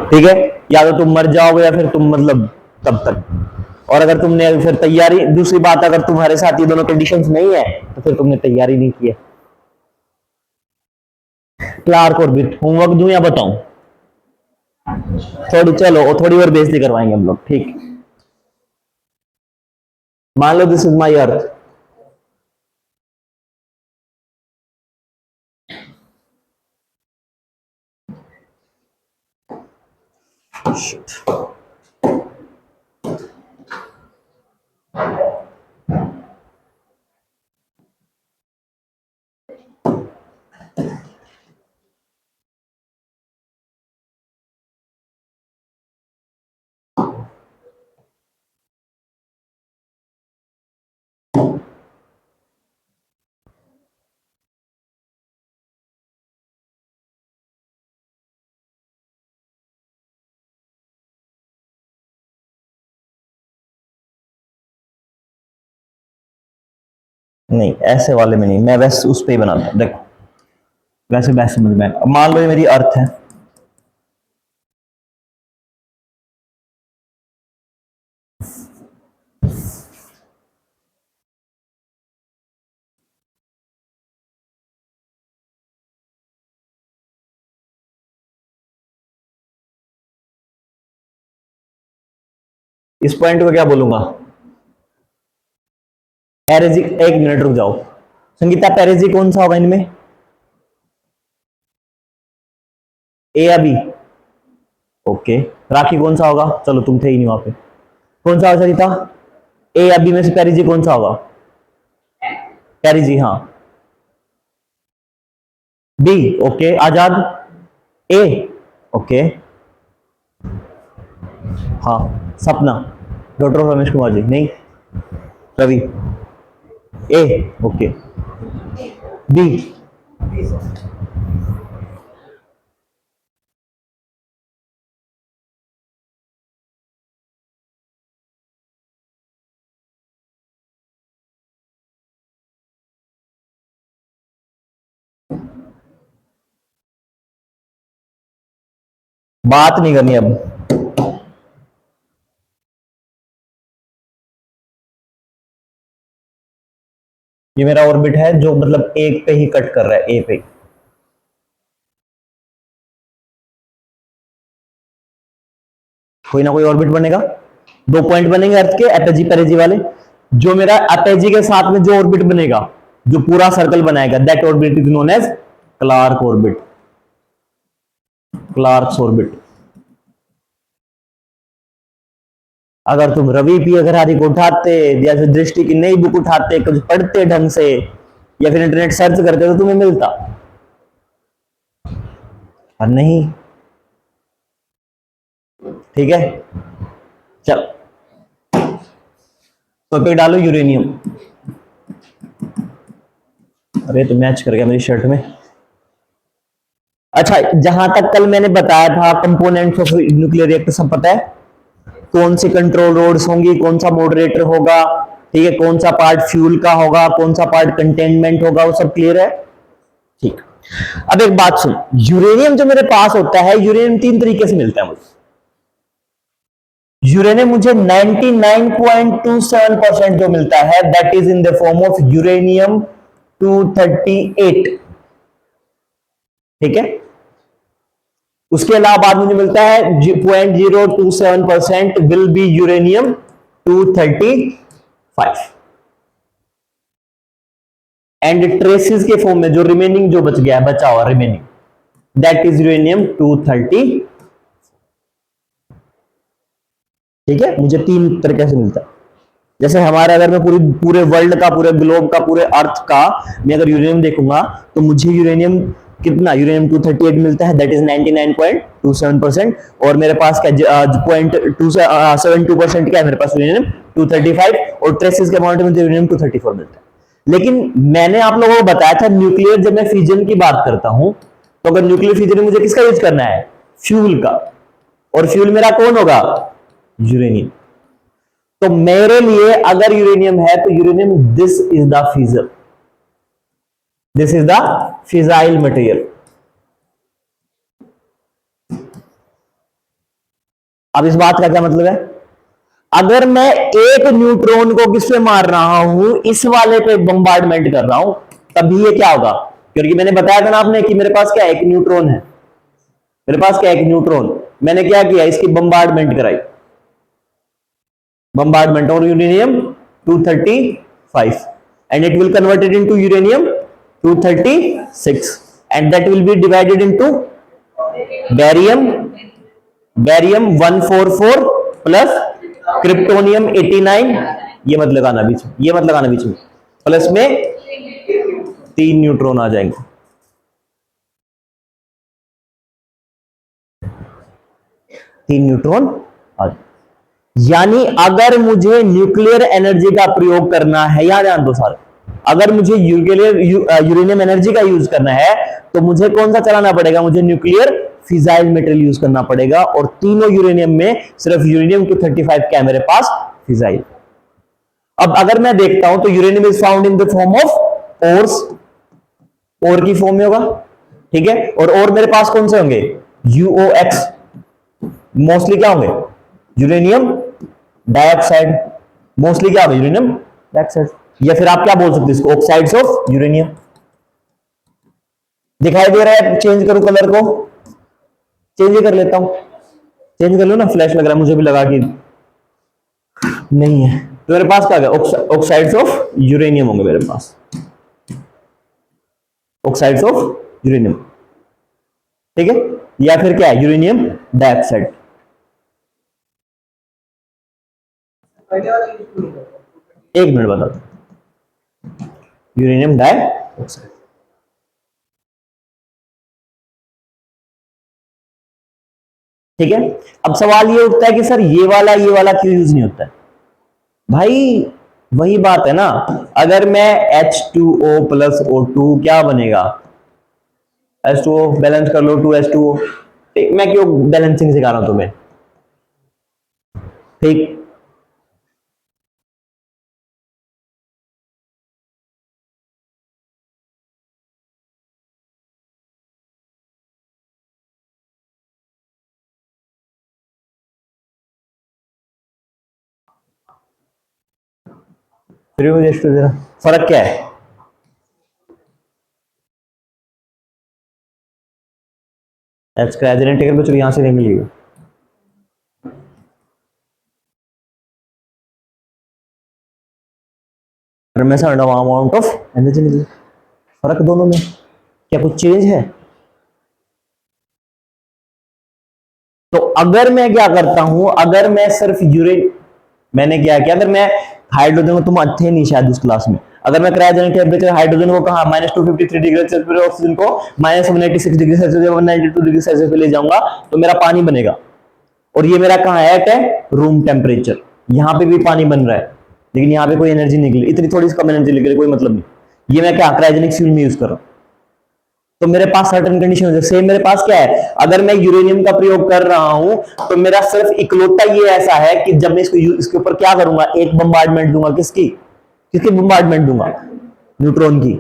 ठीक है, या तो तुम मर जाओगे या फिर तुम मतलब तब तक। और अगर तुमने फिर तैयारी, दूसरी बात अगर तुम्हारे साथ ये दोनों कंडीशंस नहीं है तो फिर तुमने तैयारी नहीं की है। क्लार्क ऑर्बिट होमवर्क दूं या बताऊं? थोड़ी, चलो थोड़ी और बेइज्जती करवाएंगे हम लोग, ठीक। मान लो दिस इज माई अर्थ, नहीं ऐसे वाले में नहीं, मैं वैसे उस पे ही बनाता हूं, देखो वैसे वैसे समझ में। अब मान लो ये मेरी अर्थ है, इस पॉइंट को क्या बोलूंगा? पेरिजी, एक मिनट रुक जाओ, संगीता पेरिजी कौन सा होगा इनमें, ए या बी? ओके, राखी कौन सा होगा? चलो तुम थे ही नहीं वहां पे, कौन सा होगा संगीता? ए या बी में से पेरिजी कौन सा होगा? पेरिजी, हाँ। B, okay. Azad, A, okay. हाँ, सपना, डॉक्टर रमेश कुमार जी, नहीं। रवि, ए, ओके। बी, बात नहीं करनी अब। ये मेरा ऑर्बिट है जो मतलब एक पे ही कट कर रहा है, ए पे। कोई ना कोई ऑर्बिट बनेगा, दो पॉइंट बनेंगे अर्थ के, एपेजी पेरेजी वाले। जो मेरा एपेजी के साथ में जो ऑर्बिट बनेगा, जो पूरा सर्कल बनाएगा, that orbit is known as Clarke orbit, Clarke's orbit. अगर तुम रवि पी अग्रहारी को उठाते या फिर दृष्टि की नई बुक उठाते, कुछ पढ़ते ढंग से या फिर इंटरनेट सर्च करते तो तुम्हें मिलता, और नहीं। ठीक है, चल टॉपिक डालो यूरेनियम। अरे तो मैच कर गया मेरी शर्ट में। अच्छा, जहां तक कल मैंने बताया था कंपोनेंट्स ऑफ न्यूक्लियर रिएक्टर सब पता है, कौन सी कंट्रोल रोड्स होंगी, कौन सा मॉडरेटर होगा, ठीक है, कौन सा पार्ट फ्यूल का होगा, कौन सा पार्ट कंटेनमेंट होगा, वो सब क्लियर है, ठीक। अब एक बात सुन, यूरेनियम जो मेरे पास होता है, यूरेनियम तीन तरीके से मिलता है मुझे। यूरेनियम मुझे 99.27% जो मिलता है that is in the form of uranium 238, ठीक है। उसके अलावा बाद मुझे मिलता है 0.027% will be uranium 235, and traces के फॉर्म में जो रिमेनिंग जो बच गया है, बचा हुआ रिमेनिंग, दैट इज यूरेनियम 230, ठीक है। मुझे तीन तरीके से मिलता है। जैसे हमारे अगर मैं पूरे वर्ल्ड का, पूरे ग्लोब का, पूरे अर्थ का मैं अगर यूरेनियम देखूंगा तो मुझे यूरेनियम कितना, यूरेनियम 238 मिलता है, दैट इज 99.27%। और मेरे पास क्या 0.272% क्या है मेरे पास, यूरेनियम 235, और ट्रेसिस के अमाउंट में यूरेनियम 234 मिलता है। लेकिन मैंने आप लोगों को बताया था न्यूक्लियर, जब मैं फ्यूजन की बात करता हूं तो अगर न्यूक्लियर फ्यूजन में मुझे किसका यूज करना है, फ्यूल का, और फ्यूल मेरा कौन होगा, यूरेनियम। तो मेरे लिए अगर यूरेनियम है तो uranium this is the fusion, this is the fissile material. अब इस बात का क्या मतलब है, अगर मैं एक न्यूट्रॉन को किस पे मार रहा हूं, इस वाले पे बम्बार्डमेंट कर रहा हूं, तभी ये क्या होगा, क्योंकि मैंने बताया था ना आपने कि मेरे पास क्या एक न्यूट्रॉन है, मेरे पास क्या एक न्यूट्रॉन, मैंने क्या किया, इसकी बम्बार्डमेंट कराई, bombardment on uranium 235 and it will convert it into uranium 236 and that will be divided into barium 144 plus kryptonium 89, ये मत लगाना बीच में, ये मत लगाना बीच में, प्लस में 3 न्यूट्रॉन आ जाएंगे, 3 न्यूट्रॉन आ जाएंगे। यानी अगर मुझे न्यूक्लियर एनर्जी का प्रयोग करना है, याद ध्यान दो सारे, अगर मुझे यूरेनियम एनर्जी का यूज करना है तो मुझे कौन सा चलाना पड़ेगा, मुझे न्यूक्लियर फिजाइल मेटेरियल यूज करना पड़ेगा, और तीनों यूरेनियम में सिर्फ यूरेनियम 235 क्या है मेरे पास फिजाइल। अब अगर मैं देखता हूं तो uranium is found in the form of ores, ore की फॉर्म में होगा, ठीक है, और मेरे पास कौन से होंगे, यूओएक्स, मोस्टली क्या होंगे, यूरेनियम डाइऑक्साइड, मोस्टली क्या होगा, यूरेनियम डाइऑक्साइड, या फिर आप क्या बोल सकते हैं इसको, ऑक्साइड्स ऑफ यूरेनियम। दिखाई दे रहा है, चेंज करूं कलर को, चेंज कर लेता हूं, चेंज कर लो ना, फ्लैश लग रहा है मुझे भी, लगा कि नहीं है, तो मेरे पास क्या है, ऑक्साइड्स ऑफ यूरेनियम होंगे मेरे पास, ऑक्साइड्स ऑफ यूरेनियम, ठीक है, या फिर क्या है, यूरेनियम डाइऑक्साइड। एक मिनट बता दो, यूरेनियम डाइऑक्साइड, ठीक है। अब सवाल ये उठता है कि सर ये वाला क्यों यूज नहीं होता है, भाई वही बात है ना, अगर मैं H2O प्लस O2 क्या बनेगा, H2O बैलेंस कर लो 2H2O, मैं क्यों बैलेंसिंग सिखा रहा हूं तुम्हें, ठीक, फिर मुझे जरा फर्क क्या है, एच का एजेंट टेकर बच्चों यहां से नहीं मिलेगा, अमाउंट ऑफ एनर्जी निकली, फर्क दोनों में क्या कुछ चेंज है, तो अगर मैं क्या करता हूं, अगर मैं सिर्फ मैंने क्या किया, अगर मैं हाइड्रोजन को, तुम थे नहीं शायद उस क्लास में, अगर मैं क्रायोजेनिक टेम्परेचर हाइड्रोजन को कहा -253 डिग्री सेल्सियस पर, ऑक्सीजन को -186 डिग्री सेल्सियस या 192 डिग्री सेल्सियस पे ले जाऊंगा तो मेरा पानी बनेगा, और ये मेरा कहां है, रूम टेम्परेचर, यहां पे भी पानी बन रहा है, लेकिन यहां पे कोई एनर्जी निकली, इतनी थोड़ी सी कम एनर्जी निकली, कोई मतलब नहीं, ये मैं क्या क्रायोजेनिक फ्यूल में यूज कर रहा हूं, तो मेरे पास सर्टेन कंडीशन है। सेम मेरे पास क्या है, अगर मैं यूरेनियम का प्रयोग कर रहा हूं तो मेरा सिर्फ इकलौता ये ऐसा है कि जब मैं इसके ऊपर क्या करूंगा, एक बम्बार्डमेंट दूंगा, किसकी किसकी बम्बार्डमेंट दूंगा, न्यूट्रॉन की,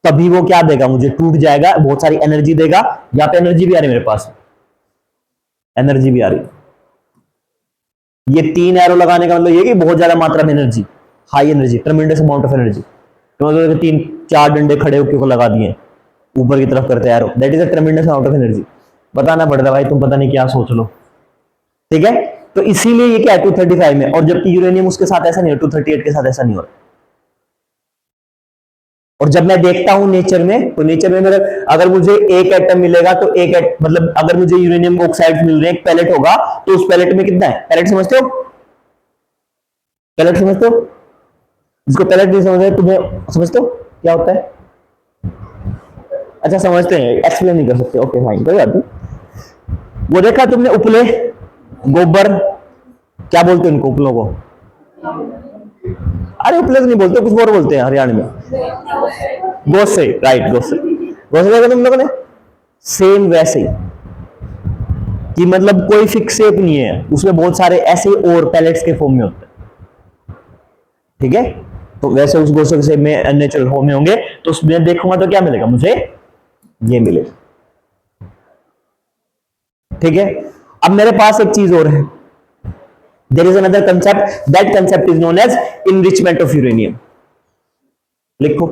तभी वो क्या देगा मुझे, टूट जाएगा, बहुत सारी एनर्जी देगा, यहां पे एनर्जी भी आ रही है मेरे पास, एनर्जी भी आ रही, ये 3 एरो लगाने का मतलब ये कि बहुत ज्यादा मात्रा में energy, high energy, tremendous amount of energy, तो मतलब 3-4 डंडे खड़े होकर लगा दिए ऊपर की तरफ करते arrow, that is a ट्रेमेंडस amount of energy, बताना पड़ता है भाई, तुम पता नहीं क्या सोच लो, ठीक है, तो इसीलिए ये क्या है 235 में, और जबकि यूरेनियम उसके साथ ऐसा नहीं है, 238 के साथ ऐसा नहीं हो रहा, और जब मैं देखता हूं नेचर में, तो नेचर में मेरा अगर मुझे एक एटम मिलेगा तो मतलब अगर मुझे यूरेनियम ऑक्साइड मिल रहे हैं, एक पैलेट होगा, तो उस पैलेट में कितना है, पैलेट समझते हो, पैलेट समझते हो, जिसको पैलेट नहीं समझ रहे तुम्हें समझते हो क्या होता है, अच्छा समझते हैं, एक्सप्लेन नहीं कर सकते, ओके फाइन, कोई बात नहीं। वो देखा तुमने उपले, गोबर, क्या बोलते हैं उनको उपलों को, अरे उपले तो नहीं बोलते, कुछ और बोलते हैं हरियाणा में, गोसे, राइट, गोसे, गोसे देखा तुम लोगों ने, सेम वैसे ही, कि मतलब कोई फिक्स शेप नहीं है उसमें, बहुत सारे ऐसे और पैलेट्स के फॉर्म में होते हैं, ठीक है, तो वैसे उस गोसे के शेप में नेचुरल फॉर्म में होंगे, तो उसमें देखूंगा तो क्या मिलेगा मुझे, ये मिले, ठीक है। अब मेरे पास एक चीज और है, there is another concept, that concept is known as enrichment of uranium. लिखो,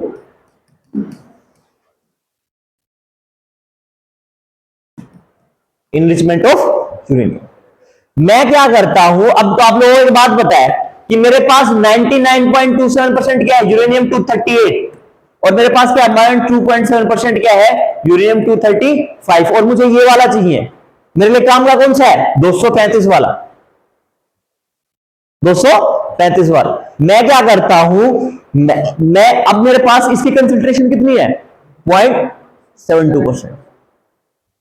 इनरिचमेंट ऑफ यूरेनियम। मैं क्या करता हूं, अब तो आप लोगों को एक बात पता है कि मेरे पास 99.27% क्या है, यूरेनियम 238, और मेरे पास क्या है, 2.7% क्या है, यूरेनियम 235, और मुझे ये वाला चाहिए। मेरे लिए काम का कौन सा है, 235 वाला, 235 वाला। मैं क्या करता हूं, मैं अब मेरे पास इसकी कंसंट्रेशन कितनी है, 0.72%।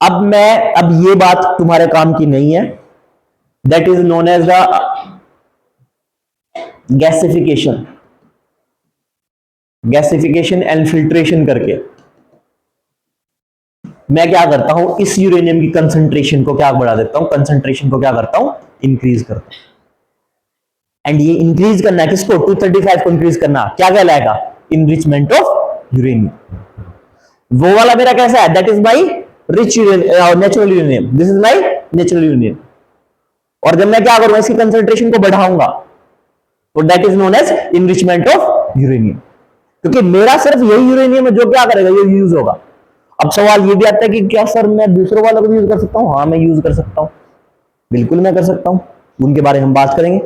अब ये बात तुम्हारे काम की नहीं है, that is known as the gasification, gasification and filtration करके मैं क्या करता हूं, इस यूरेनियम की कंसंट्रेशन को क्या बढ़ा देता हूं, कंसंट्रेशन को क्या करता हूं, इंक्रीज करता हूं। एंड ये इंक्रीज करना है किसको, 235 को इंक्रीज करना, क्या कहलाएगा, इनरिचमेंट ऑफ यूरेनियम। वो वाला मेरा कैसा है, that is my rich natural uranium, this is my natural uranium. और जब मैं क्या करूंगा, इसकी कंसंट्रेशन को बढ़ाऊंगा, तो that is known as enrichment of uranium, क्योंकि मेरा सिर्फ यही यूरेनियम है जो क्या करेगा, ये यूज होगा। अब सवाल ये भी आता है कि क्या सर मैं दूसरों वालों को यूज कर सकता हूं, हाँ मैं यूज कर सकता हूं, बिल्कुल मैं कर सकता हूं, उनके बारे में हम बात करेंगे।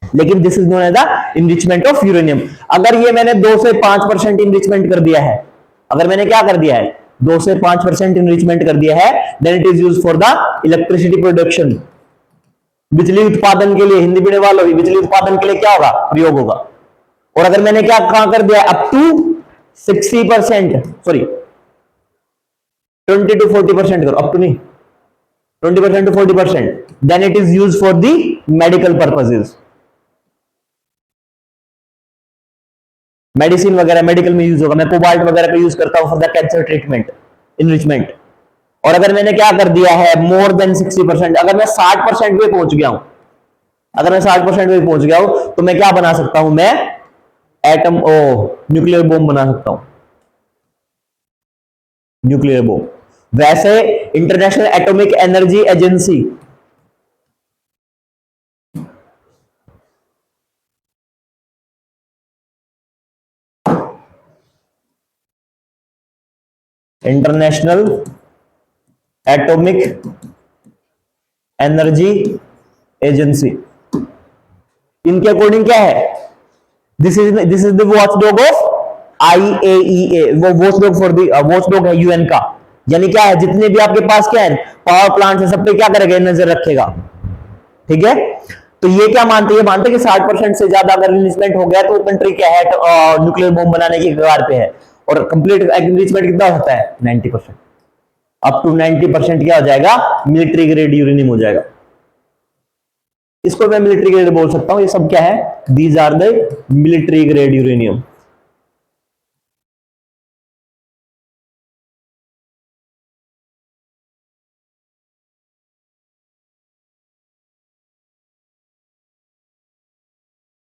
लेकिन this is known as the enrichment of uranium. अगर ये मैंने 2 से 5% इनरिचमेंट कर दिया है, अगर मैंने क्या कर दिया है, 2 से 5% इनरिचमेंट कर दिया है, then it is used for the electricity production, बिजली उत्पादन के लिए, हिंदी पढ़ने वालों, बिजली उत्पादन के लिए क्या होगा, प्रयोग होगा। और अगर मैंने क्या कहां कर दिया, अप टू 60%, सॉरी 20 to 40% करो, अप टू नहीं, 20% to 40%, then it is use for the medical purposes, medicine वगैरह, मेडिकल में यूज होगा। मैं कोबाल्ट वगैरह का यूज करता हूं for the cancer treatment, enrichment. और अगर मैंने क्या कर दिया है, मोर देन 60%, अगर मैं 60% पे पहुंच गया हूं, अगर मैं 60% पे पहुंच गया हूं, तो मैं क्या बना सकता हूं, मैं एटम न्यूक्लियर बॉम्ब बना सकता हूं, न्यूक्लियर बॉम्ब। वैसे international atomic energy agency, international atomic energy agency, इनके अकॉर्डिंग क्या है, this is the watchdog of IAEA, वो वॉचडॉग फॉर द वॉचडॉग है यूएन का। यानी क्या है, जितने भी आपके पास क्या है पावर प्लांट है, सब पे क्या करेगा, नजर रखेगा। ठीक है, तो ये क्या मानते हैं, ये मानते हैं कि 60% से ज्यादा अगर इन्वेस्टमेंट हो गया तो कंट्री क्या है, न्यूक्लियर बॉम्ब बनाने की कगार पे है। और कंप्लीट इन्वेस्टमेंट कितना होता है, 90%, अप टू 90% क्या हो जाएगा, मिलिट्री ग्रेड यूरेनियम हो जाएगा। इसको मैं मिलिट्री ग्रेड बोल सकता हूं, ये सब क्या है, these are the military grade uranium.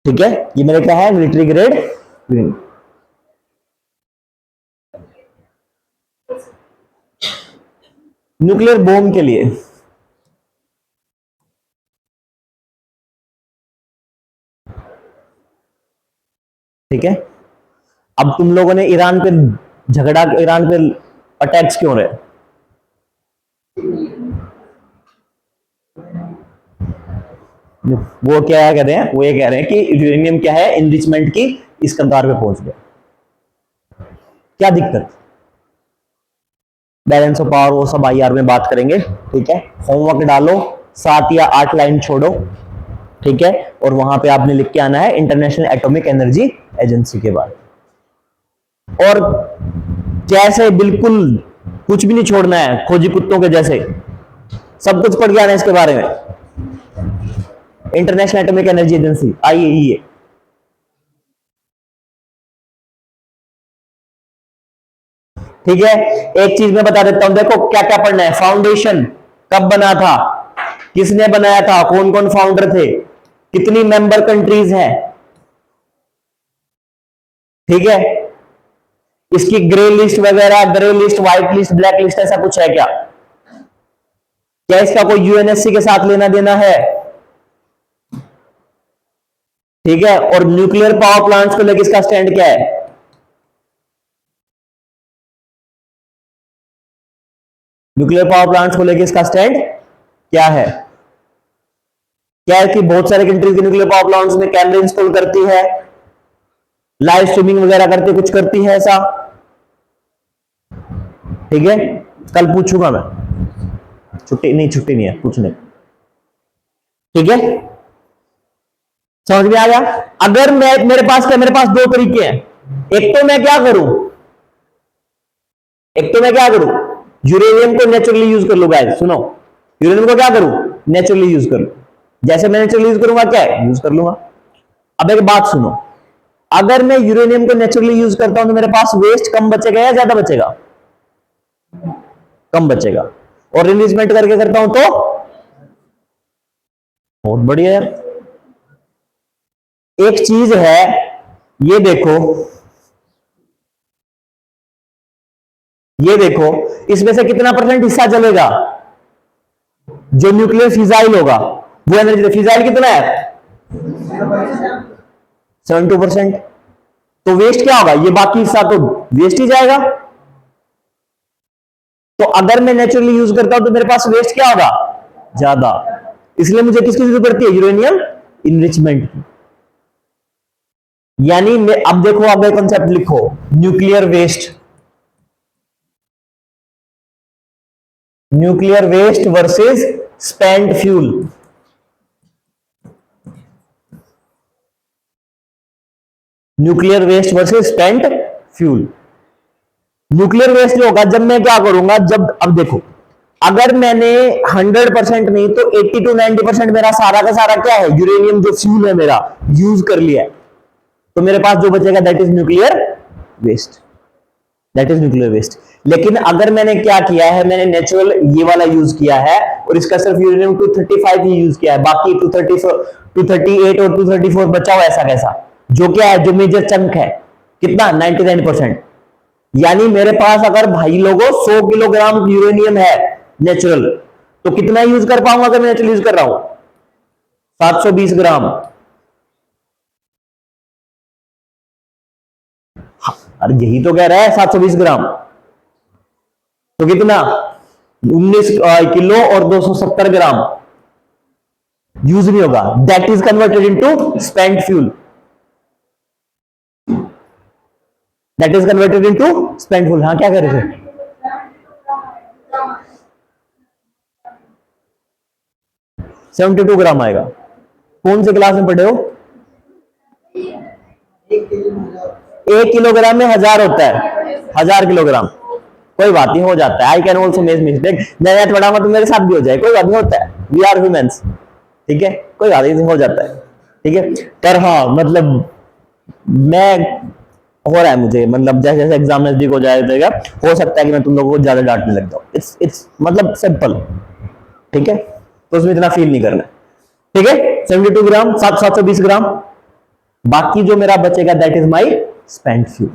ठीक है, ये मेरे क्या है, military grade uranium. Nuclear bomb के लिए ठीक है, अब तुम लोगों ने ईरान पे झगड़ा, ईरान पे अटैक्स क्यों रहे, वो क्या कह रहे हैं, वो ये कह रहे हैं कि यूरेनियम क्या है, इनरिचमेंट की इस कगार पे पहुंच गया, क्या दिक्कत, बैलेंस ऑफ पावर वो सब IR में बात करेंगे। ठीक है, होमवर्क डालो, 7 या 8 लाइन छोड़ो। ठीक है, और वहां पे आपने लिख के आना है इंटरनेशनल एटॉमिक एनर्जी एजेंसी के बारे में। और जैसे बिल्कुल कुछ भी नहीं छोड़ना है, खोजी कुत्तों के जैसे सब कुछ पढ़ के आना है इसके बारे में। International atomic energy agency, IAEA। ठीक है, एक चीज मैं बता देता हूं, देखो क्या क्या पढ़ना है, फाउंडेशन कब बना था, किसने बनाया था, कौन कौन फाउंडर थे, कितनी मेंबर कंट्रीज हैं। ठीक है, इसकी ग्रे लिस्ट वगैरह, grey list, white list, black list, ऐसा कुछ है क्या, क्या इसका कोई यूएनएससी के साथ लेना देना है? ठीक है, और न्यूक्लियर पावर प्लांट्स को लेकर इसका स्टैंड क्या है? न्यूक्लियर पावर प्लांट्स को लेकर इसका स्टैंड क्या है? क्या है कि बहुत सारे कंट्रीज के न्यूक्लियर पावर प्लांट्स में कैमरे इंस्टॉल करती है, लाइव स्ट्रीमिंग वगैरह करती, कुछ करती है ऐसा? ठीक है, कल पूछूंगा मैं, छुट्टी नहीं है, पूछने। ठीक है, समझ में आ गया? अगर मैं मेरे पास दो तरीके हैं। एक तो मैं क्या करूं, यूरेनियम को नेचुरली यूज कर लूं। गाइस सुनो, यूरेनियम को क्या करूं, नेचुरली यूज कर लूं। जैसे मैं नेचुरली यूज करूंगा, क्या है, यूज कर लूंगा। अब एक बात सुनो, अगर मैं यूरेनियम को नेचुरली यूज करता हूं तो मेरे पास वेस्ट कम बचेगा या ज्यादा बचेगा? कम बचेगा। और रिलीजमेंट करके करता हूं तो बहुत बढ़िया यार। एक चीज है, ये देखो, इसमें से कितना परसेंट हिस्सा चलेगा? जो न्यूक्लियर फिजाइल होगा वो एनर्जी, फिजाइल कितना है? 72%। तो वेस्ट क्या होगा? ये बाकी हिस्सा तो वेस्ट ही जाएगा। तो अगर मैं नेचुरली यूज करता हूं तो मेरे पास वेस्ट क्या होगा? ज्यादा। इसलिए मुझे किसकी जरूरत पड़ती है? यूरेनियम इनरिचमेंट की। यानी अब देखो, अब एक कंसेप्ट लिखो, nuclear waste, versus spent fuel. Nuclear waste versus spent fuel. Nuclear waste जो होगा, जब मैं क्या करूंगा, जब अब देखो, अगर मैंने 100% नहीं तो 80 to 90% मेरा सारा का सारा क्या है, यूरेनियम जो फ्यूल है मेरा, यूज कर लिया है, तो मेरे पास जो बचेगा दैट इज न्यूक्लियर वेस्ट। लेकिन अगर मैंने क्या किया है, मैंने नेचुरल ये वाला यूज किया है और इसका सिर्फ यूरेनियम 235 ही यूज किया है, बाकी 238 और 234 बचा हुआ ऐसा कैसा, जो क्या है, जो मेजर चंक है, कितना, 99%। यानी मेरे पास अगर भाई लोगों 100 किलोग्राम यूरेनियम है नेचुरल, तो कितना यूज कर पाऊंगा अगर मैं नेचुरल यूज कर रहा हूं? 720 ग्राम। अरे यही तो कह रहा है 720 ग्राम, तो कितना, 19 किलो और 270 ग्राम यूज नहीं होगा। That is converted into spent fuel. हाँ क्या कह रहे थे? 72 ग्राम आएगा। कौन से क्लास में पढ़े हो? 1 किलोग्राम में 1000 होता है, 1000 किलोग्राम। कोई बात नहीं, हो जाता है। I can also make mistake, मैं मैथ पढ़ाऊंगा तो मेरे साथ भी हो जाए, कोई बात नहीं, होता है, वी आर ह्यूमंस। ठीक है, कोई बात नहीं, हो जाता है। ठीक है, पर हाँ मतलब मैं, हो रहा है मुझे, मतलब जैसे जैसे एग्जाम नजदीक हो जाएगा, हो सकता है कि मैं तुम लोगों को ज्यादा डांटने लग जाऊं। इट्स मतलब सिंपल। ठीक है, तो उसमें इतना फील नहीं करना। ठीक है, 72 ग्राम, 720 ग्राम, बाकी जो मेरा बचेगा that is my spent fuel.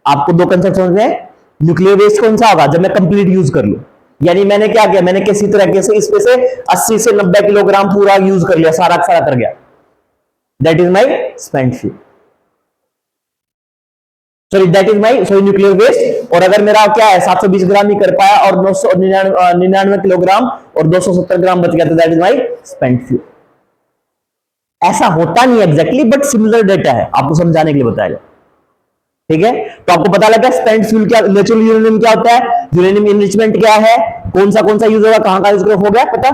आपको दो कंसेप्ट समझ में, न्यूक्लियर वेस्ट कौन सा होगा? जब मैं कंप्लीट यूज कर लूं, यानी मैंने क्या किया, मैंने किसी तरीके से इसमें से 80 से 90 किलोग्राम पूरा यूज कर लिया, सारा सारा कर गया, that is my spent fuel. That is my nuclear waste. और अगर मेरा क्या है, 720 ग्राम ही कर पाया और 999 किलोग्राम और 270 ग्राम बच गया, तो that is my spent fuel. ऐसा होता नहीं एग्जैक्टली, बट सिमिलर डेटा है, आपको समझाने के लिए बताया। ठीक है, तो आपको पता लगा स्पेंट फ्यूल क्या, नेचुरल यूरेनियम क्या होता है, यूरेनियम इनरिचमेंट क्या है, कौन सा यूज होगा, कहां का यूज हो गया पता।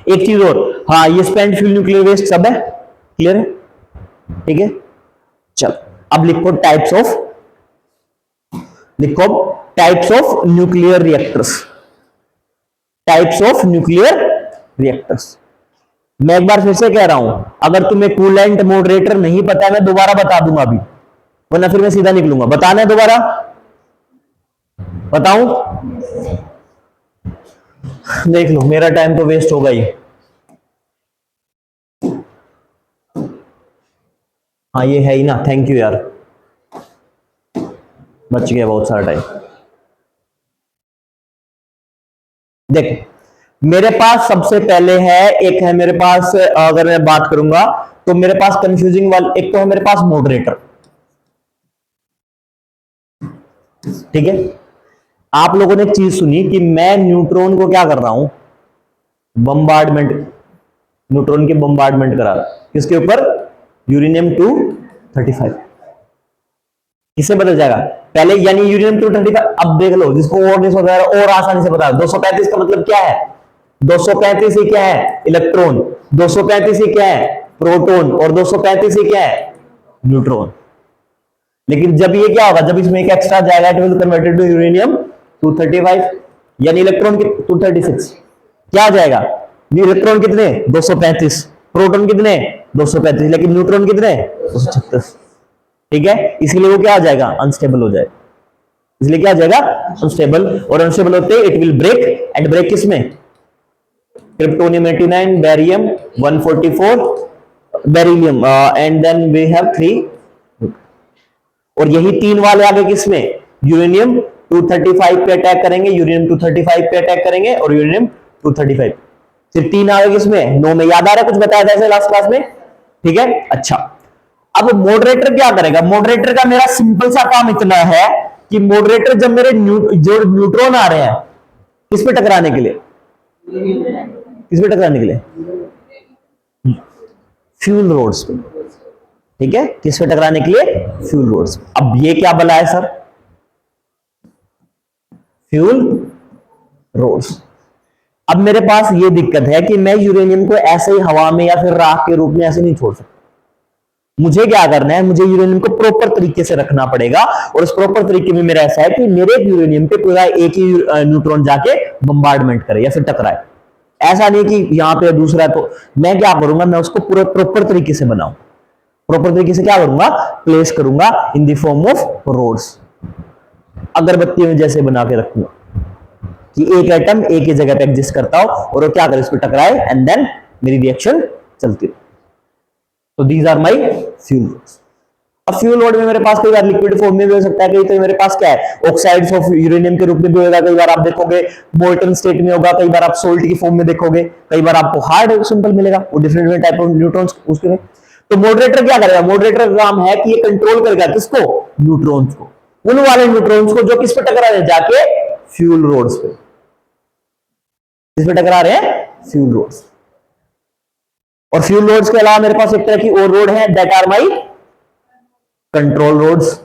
एक चीज और, हाँ ये स्पेंट फ्यूल, न्यूक्लियर वेस्ट सब है, क्लियर है? ठीक है, चल अब लिखो टाइप्स ऑफ न्यूक्लियर रिएक्टर्स। मैं एक बार फिर से कह रहा हूं, अगर तुम्हें कूलेंट मॉडरेटर नहीं पता है, मैं दोबारा बता दूंगा अभी, वरना फिर मैं सीधा निकलूंगा। बताना है दोबारा? बताऊं? देख लो, मेरा टाइम तो वेस्ट होगा ही। हाँ ये है ही ना, थैंक यू यार, बच गया बहुत सारा टाइम। देख, मेरे पास सबसे पहले है, एक है मेरे पास, अगर मैं बात करूंगा तो मेरे पास कंफ्यूजिंग वाला एक तो है मेरे पास मॉडरेटर। ठीक है, आप लोगों ने एक चीज सुनी कि मैं न्यूट्रॉन को क्या कर रहा हूं, बम्बार्डमेंट, न्यूट्रॉन की बम्बार्डमेंट करा रहा, किसके ऊपर, यूरेनियम 235। किससे बदल जाएगा पहले, यानी यूरेनियम 235। अब देख लो, जिसको और आसानी से बता, 235 का मतलब क्या है, 235 ही क्या है, इलेक्ट्रॉन, 235 ही क्या है, प्रोटॉन, और 235 ही क्या है, न्यूट्रॉन। लेकिन जब ये क्या होगा, जब इसमें एक एक्स्ट्रा जाएगा, it will converted to uranium 235, यानी इलेक्ट्रॉन 236, क्या आ जाएगा, इलेक्ट्रॉन कितने, 235, प्रोटॉन कितने, 235, लेकिन न्यूट्रॉन कितने, 236। ठीक है, इसलिए वो क्या आ जाएगा, अनस्टेबल हो जाएगा, इसलिए क्या आ जाएगा, अनस्टेबल, और अनस्टेबल होते it will break, and break किसमें, क्रिप्टोनियम 89, barium 144, beryllium, and then we have 3, और यही तीन वाले आगे किसमें, यूरेनियम 235 पे अटैक करेंगे, यूरेनियम 235 पे अटैक करेंगे, और यूरेनियम 235, फिर तीन आगे किसमें, 9 में। याद आ रहा है, कुछ बताया था लास्ट क्लास में। ठीक है, अच्छा, अब मॉडरेटर क्या करेगा, मॉडरेटर का मेरा सिंपल सा काम इतना है कि मॉडरेटर जब मेरे जो न्यूट्रॉन आ रहे हैं, किस पे टकराने के लिए, किस पे टकराने के लिए, फ्यूल रोड्स पे। ठीक है, किस पे टकराने के लिए, फ्यूल रोड्स। अब ये क्या बना है सर, फ्यूल रोड्स। अब मेरे पास ये दिक्कत है कि मैं यूरेनियम को ऐसे ही हवा में या फिर राख के रूप में ऐसे नहीं छोड़ सकता, मुझे क्या करना है, मुझे यूरेनियम को प्रॉपर तरीके से रखना पड़ेगा, और उस प्रॉपर तरीके में मेरा ऐसा है कि मेरे यूरेनियम पे पूरा एक ही न्यूट्रॉन जाके बम्बार्डमेंट करे या फिर टकराए। ऐसा नहीं कि यहां पे दूसरा, तो मैं क्या करूंगा, मैं उसको पूरे प्रॉपर तरीके से बनाऊं, प्रॉपर तरीके से क्या करूंगा, प्लेस करूंगा in the form of rods, अगरबत्ती में जैसे बना के रखूंगा कि एक एटम एक ही जगह पे एग्जिस्ट करता हो, और वो क्या करे, इस पर टकराए, एंड देन मेरी रिएक्शन चलती है। तो these are my fuel rods. अब फ्यूल रोड में मेरे पास कई बार लिक्विड फॉर्म में भी हो सकता है, कई तो मेरे पास क्या है, ऑक्साइड्स ऑफ यूरेनियम के रूप में भी होगा, कई बार आप देखोगे मोल्टन स्टेट में होगा, कई बार आप सोल्ट की फॉर्म में देखोगे, कई बार आपको हार्ड सिंपल मिलेगा, वो डिफरेंट टाइप ऑफ न्यूट्रॉन्स उसके में। तो मॉडरेटर क्या करेगा, मॉडरेटर का काम है कि ये कंट्रोल करेगा किसको, न्यूट्रॉन्स को, उन वाले न्यूट्रॉन्स को जो किस पे टकरा रहे हैं, जाके फ्यूल रोड्स पे, किस पे टकरा रहे हैं, फ्यूल रोड्स। और फ्यूल रोड्स के अलावा मेरे पास एक तरह की और रोड है, that are my control rods.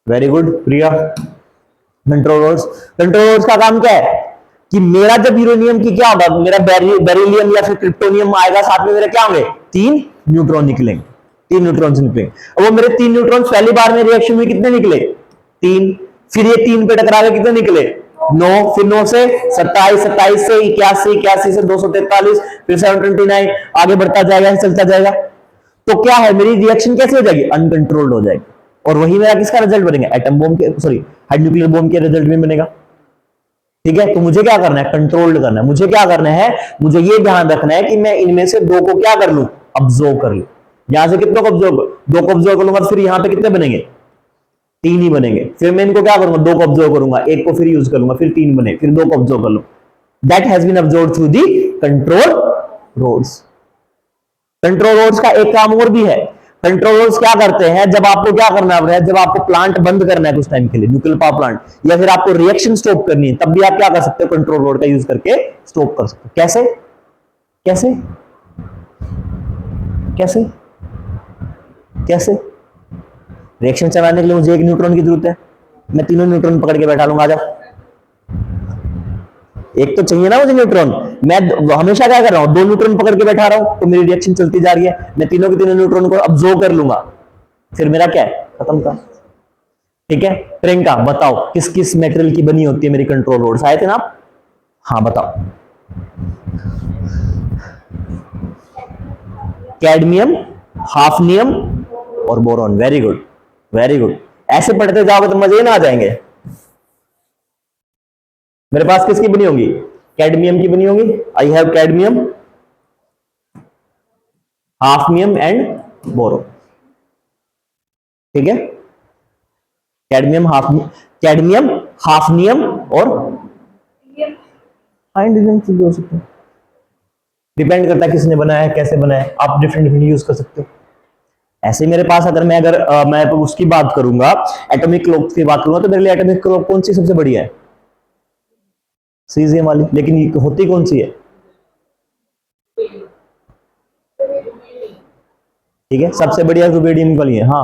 Very good Priya, control rods. Control rods का काम क्या है कि मेरा जब यूरेनियम की क्या होगा, मेरा बेरिलियम या फिर क्रिप्टोनियम आएगा, साथ में मेरे क्या होंगे, 3 न्यूट्रॉन निकलेंगे, 3 न्यूट्रॉन्स निकलेंगे। अब वो मेरे 3 न्यूट्रॉन्स पहली बार में रिएक्शन में कितने निकले, 3, फिर ये 3 पे टकरा के कितने निकले, 9, फिर 9 से 27, 27 से 81, 81 से 243, फिर 729, आगे बढ़ता जाएगा, चलता जाएगा। तो क्या है, मेरी रिएक्शन कैसे हो जाएगी, अनकंट्रोल्ड हो जाएगी, और वही मेरा किसका रिजल्ट बनेगा, एटम बॉम्ब के, सॉरी हाइड न्यूक्लियर बॉम्ब के रिजल्ट में बनेगा। ठीक है, तो मुझे क्या करना है, कंट्रोल्ड करना है, मुझे क्या करना है, मुझे ये ध्यान रखना है कि मैं इनमें से 2 को क्या कर लूं, ऑब्जर्व कर लूं। यहां से कितनों को ऑब्जर्व, 2 को ऑब्जर्व कर लूंगा, फिर यहां पे कितने बनेंगे, 3 ही बनेंगे। फिर मैं इनको क्या करूंगा, 2 को ऑब्जर्व करूंगा, 1 को फिर यूज कर लूंगा, फिर 3 बने, फिर 2 को ऑब्जर्व कर लूं। That has been observed through the control rods. Control rods का एक काम और भी है, कंट्रोल रोड्स क्या करते हैं, जब आपको क्या करना है, जब आपको प्लांट बंद करना है कुछ टाइम के लिए, न्यूक्लियर पावर प्लांट, या फिर आपको रिएक्शन स्टॉप करनी है, तब भी आप क्या कर सकते हो, कंट्रोल रोड का यूज करके स्टॉप कर सकते हो। कैसे, कैसे, कैसे, कैसे, रिएक्शन चलाने के लिए मुझे एक न्यूट्रॉन की जरूरत है, मैं तीनों न्यूट्रॉन पकड़ के बैठा लूंगा, आ जाओ, एक तो चाहिए ना मुझे न्यूट्रॉन। मैं हमेशा क्या कर रहा हूं, 2 न्यूट्रॉन पकड़ के बैठा रहा हूं, तो मेरी रिएक्शन चलती जा रही है, मैं तीनों के तीनों न्यूट्रॉन को ऑब्जर्व कर लूंगा, फिर मेरा क्या है, खत्म का। ठीक है, प्रियंका बताओ किस किस मेटेरियल की बनी होती है मेरी कंट्रोल रोड्स, आए थे ना आप, हाँ बताओ। कैडमियम, हाफनियम और boron. Very good, very good. ऐसे पढ़ते जाओगे तो मजे ही ना आ जाएंगे। मेरे पास किसकी बनी होगी, कैडमियम की बनी होगी। I have cadmium, hafnium and boron. ठीक है, कैडमियम, हाफनियम और हाँ इंडिविजुअल भी हो सकते हैं, डिपेंड करता है किसने बनाया है, कैसे बनाया है, आप डिफरेंट डिफरेंट यूज कर सकते हो। ऐसे मेरे पास अगर मैं तो उसकी बात करूंगा, एटॉमिक क्लॉक की बात करूंगा, तो मेरे लिए एटॉमिक क्लॉक कौन सी सबसे बढ़िया है? सीजियम वाली। लेकिन ये होती कौन सी है? ठीक है, सबसे बढ़िया रुबिडियम वाली है। हाँ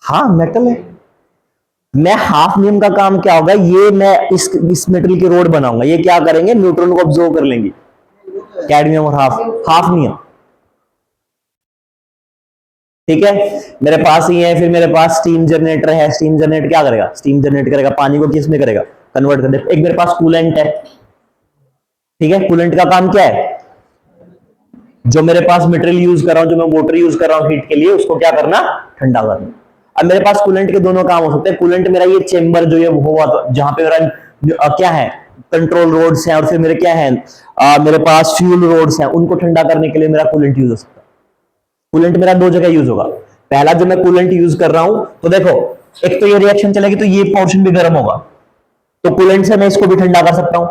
हाँ मेटल है। मैं हाफ नियम का काम क्या होगा, ये मैं इस मेटल की रोड बनाऊंगा, ये क्या करेंगे, न्यूट्रॉन को ऑब्जर्व कर लेंगी, कैडमियम और हाफ हाफ नियम। ठीक है, मेरे पास ही है। फिर मेरे पास स्टीम जनरेटर है, स्टीम जनरेटर क्या करेगा, स्टीम जनरेट करेगा, पानी को किस में करेगा, कन्वर्ट कर दे। एक मेरे पास कूलेंट है। ठीक है, कूलेंट का काम क्या है, जो मेरे पास मटेरियल यूज कर रहा हूं, जो मैं वाटर यूज कर रहा हूं हीट के लिए, उसको क्या करना, ठंडा करना। अब मेरे पास कूलेंट के दोनों काम हो सकते हैं। कूलेंट मेरा ये चेंबर जो है वो हुआ, तो जहां पे मेरा क्या है, कंट्रोल रोड्स हैं, और फिर मेरे क्या है, मेरे पास फ्यूल रोड्स हैं, उनको ठंडा करने के लिए मेरा कूलेंट यूज हो सकता है। कूलेंट मेरा दो जगह यूज होगा। पहला जो मैं कूलेंट यूज कर रहा हूं, तो देखो, एक तो ये रिएक्शन चलेगी तो ये पोर्शन भी गर्म होगा, तो कूलेंट से मैं इसको भी ठंडा कर सकता हूं।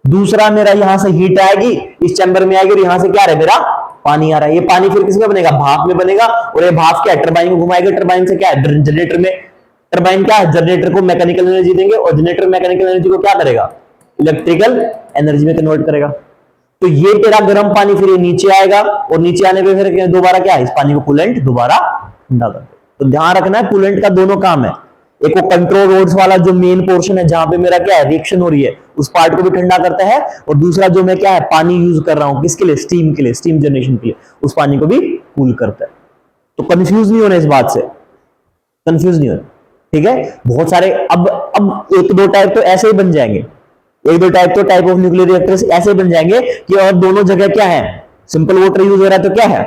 दूसरा, मेरा यहां से हीट आएगी, इस चैम्बर में आएगी, और यहां से क्या रहा है, मेरा पानी आ रहा है। ये पानी फिर किसमें बनेगा, भाप में बनेगा, और ये भाप क्या है, टरबाइन को घुमाएगा, टरबाइन से क्या है, जनरेटर में। टरबाइन क्या है, जनरेटर को मैकेनिकल एनर्जी देंगे, और जनरेटर मैकेनिकल एनर्जी को क्या करेगा, इलेक्ट्रिकल एनर्जी में कन्वर्ट करेगा। तो ये तेरा गर्म पानी फिर ये नीचे आएगा, और नीचे आने पे फिर दोबारा क्या है, इस पानी को कूलेंट दोबारा ठंडा कर दे। तो ध्यान रखना है, कूलेंट का दोनों काम है। एक वो कंट्रोल रोड्स वाला जो मेन पोर्शन है, जहां पे मेरा क्या है, रिएक्शन हो रही है, उस पार्ट को भी ठंडा करता है। और दूसरा जो मैं क्या है, पानी यूज कर रहा हूं, किसके लिए, स्टीम के लिए, स्टीम जनरेशन के लिए, उस पानी को भी कूल करता है। तो कंफ्यूज नहीं होना इस बात से, कंफ्यूज नहीं होना। ठीक है, बहुत सारे अब एक दो टाइप तो ऐसे ही बन जाएंगे, एक दो टाइप तो टाइप ऑफ न्यूक्लियर रिएक्टर्स ऐसे बन जाएंगे कि और दोनों जगह क्या है, सिंपल वाटर यूज हो रहा है तो क्या है,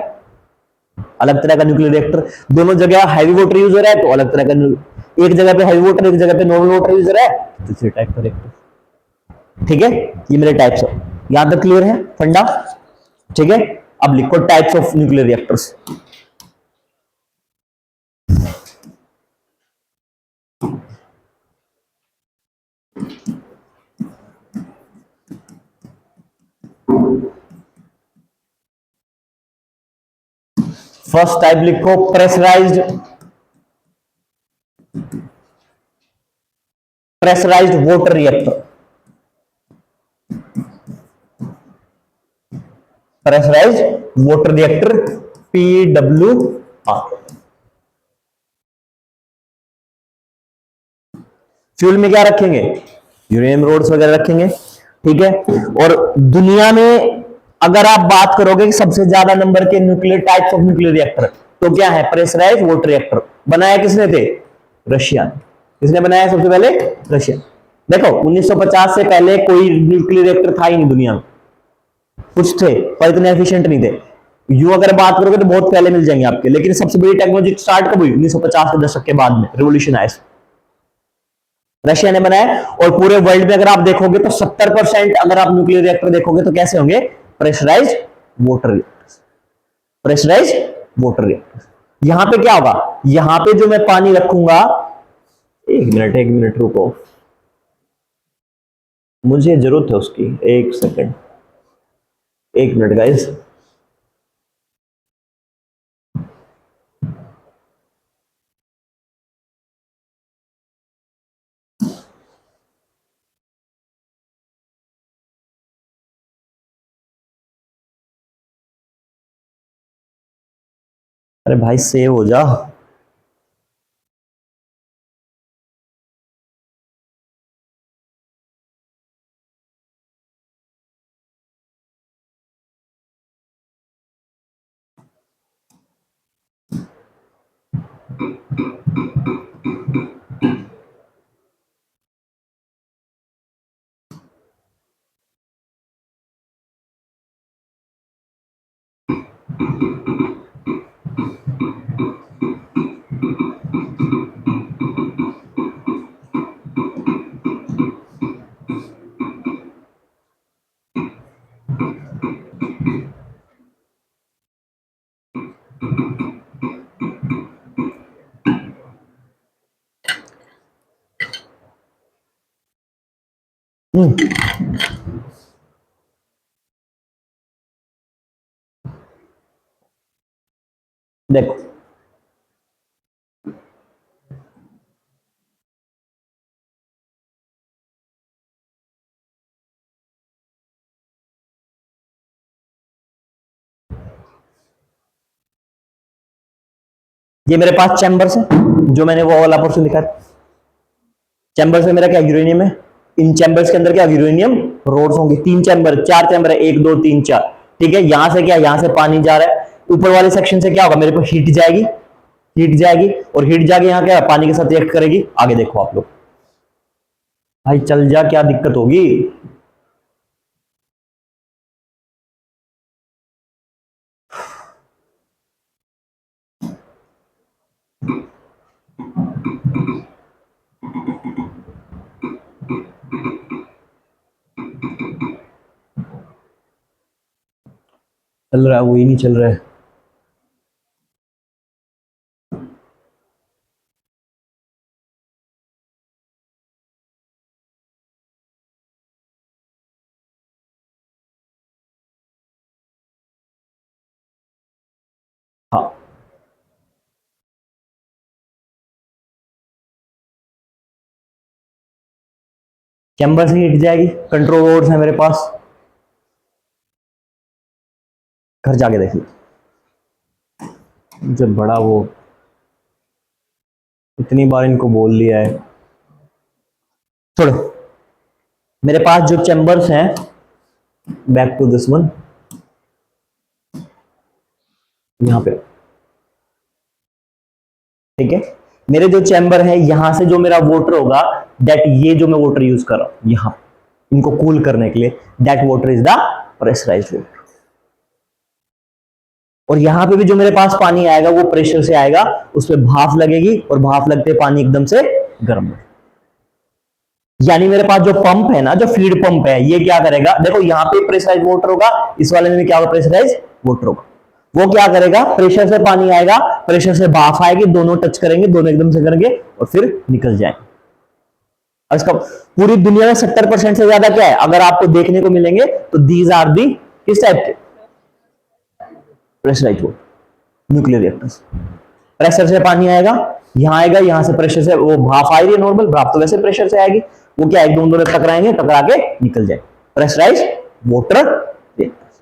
अलग तरह का न्यूक्लियर रिएक्टर। दोनों जगह हैवी वाटर यूज हो रहा है तो अलग तरह का, एक जगह पे हैवी वाटर, एक जगह पे नॉर्मल वाटर यूज हो रहा है, दूसरे टाइप का रिएक्टर। ठीक है, ये मेरे टाइप्स है, यहां तक क्लियर है फंडा। ठीक है, अब लिखो types of nuclear reactors. First type लिखो pressurised, pressurised water reactor, pressurised water reactor, PWR। Fuel में क्या रखेंगे, यूरेनियम रोड्स वगैरह रखेंगे। ठीक है, और दुनिया में अगर आप बात करोगे कि सबसे ज्यादा नंबर के nuclear types of nuclear reactor, तो क्या है, प्रेशराइज्ड वाटर रिएक्टर। बनाया किसने थे, रशिया। किसने बनाया सबसे पहले, रशिया। देखो 1950 से पहले कोई न्यूक्लियर रिएक्टर था ही नहीं दुनिया में, कुछ थे पर इतने एफिशिएंट नहीं थे। यू अगर बात करोगे तो बहुत पहले मिल जाएंगे आपके, लेकिन सबसे बड़ी टेक्नोलॉजी स्टार्ट कब हुई, 1950 के दशक के बाद में रिवोल्यूशन आया, रशिया ने बनाया। और पूरे वर्ल्ड में अगर आप देखोगे तो 70% अगर आप न्यूक्लियर रिएक्टर देखोगे तो कैसे होंगे, pressurise water reactor, pressurise water reactor. यहां पे क्या होगा, यहां पे जो मैं पानी रखूंगा, एक मिनट रुको, मुझे जरूरत है उसकी, एक सेकंड, एक मिनट गाइस। अरे भाई सेव हो जा। देखो ये मेरे पास चैम्बर्स है, जो मैंने वो वाला पोर्शन लिखा है। चैम्बर्स में मेरा क्या यूरेनियम है, इन चैम्बर्स के अंदर क्या यूरेनियम रोड्स होंगे, तीन चैम्बर, चार चैम्बर है, एक दो तीन चार। ठीक है, यहां से क्या, यहां से पानी जा रहा है, ऊपर वाले सेक्शन से क्या होगा, मेरे को हीट जाएगी, हीट जाएगी, और हीट जाके यहाँ क्या पानी के साथ रिएक्ट करेगी। आगे देखो आप लोग, भाई चल जा, क्या दिक्कत होगी। चल रहा है, वही नहीं चल रहा है। हाँ, चैम्बर से हीट जाएगी, कंट्रोल रोड्स है मेरे पास। घर जाके देखिए, जब बड़ा वो इतनी बार इनको बोल लिया है। छोड़ो, मेरे पास जो चैम्बर्स हैं, बैक टू दिस वन, यहां पे, ठीक है, मेरे जो चैम्बर है यहां से जो मेरा वाटर होगा, दैट ये जो मैं वाटर यूज कर रहा हूं यहां, इनको कूल करने के लिए, that water is the pressurised water. और यहां पे भी जो मेरे पास पानी आएगा वो प्रेशर से आएगा, उस पर भाप लगेगी, और भाप लगते पानी एकदम से गर्म हो। यानी मेरे पास जो पंप है ना, जो फीड पंप है, ये क्या करेगा, देखो यहां पे प्रेशराइज वाटर होगा, इस वाले में भी क्या होगा, प्रेशराइज वाटर होगा। वो क्या करेगा, प्रेशर से पानी आएगा, प्रेशर से भाप आएगी, दोनों टच करेंगे, दोनों एकदम से करेंगे, और फिर निकल जाएंगे। और इसका पूरी दुनिया में 70% से ज्यादा क्या है, अगर आपको देखने को मिलेंगे तो दीज आर दी किस टाइप के, pressurise water nuclear reactors. Pressure से पानी आएगा, यहां आएगा, यहां से प्रेशर से वो भाप आ रही है, नॉर्मल भाप तो वैसे प्रेशर से आएगी, वो क्या एक दोनों टकराएंगे, टकरा के निकल जाए, प्रेशराइज वाटर रिएक्टर्स।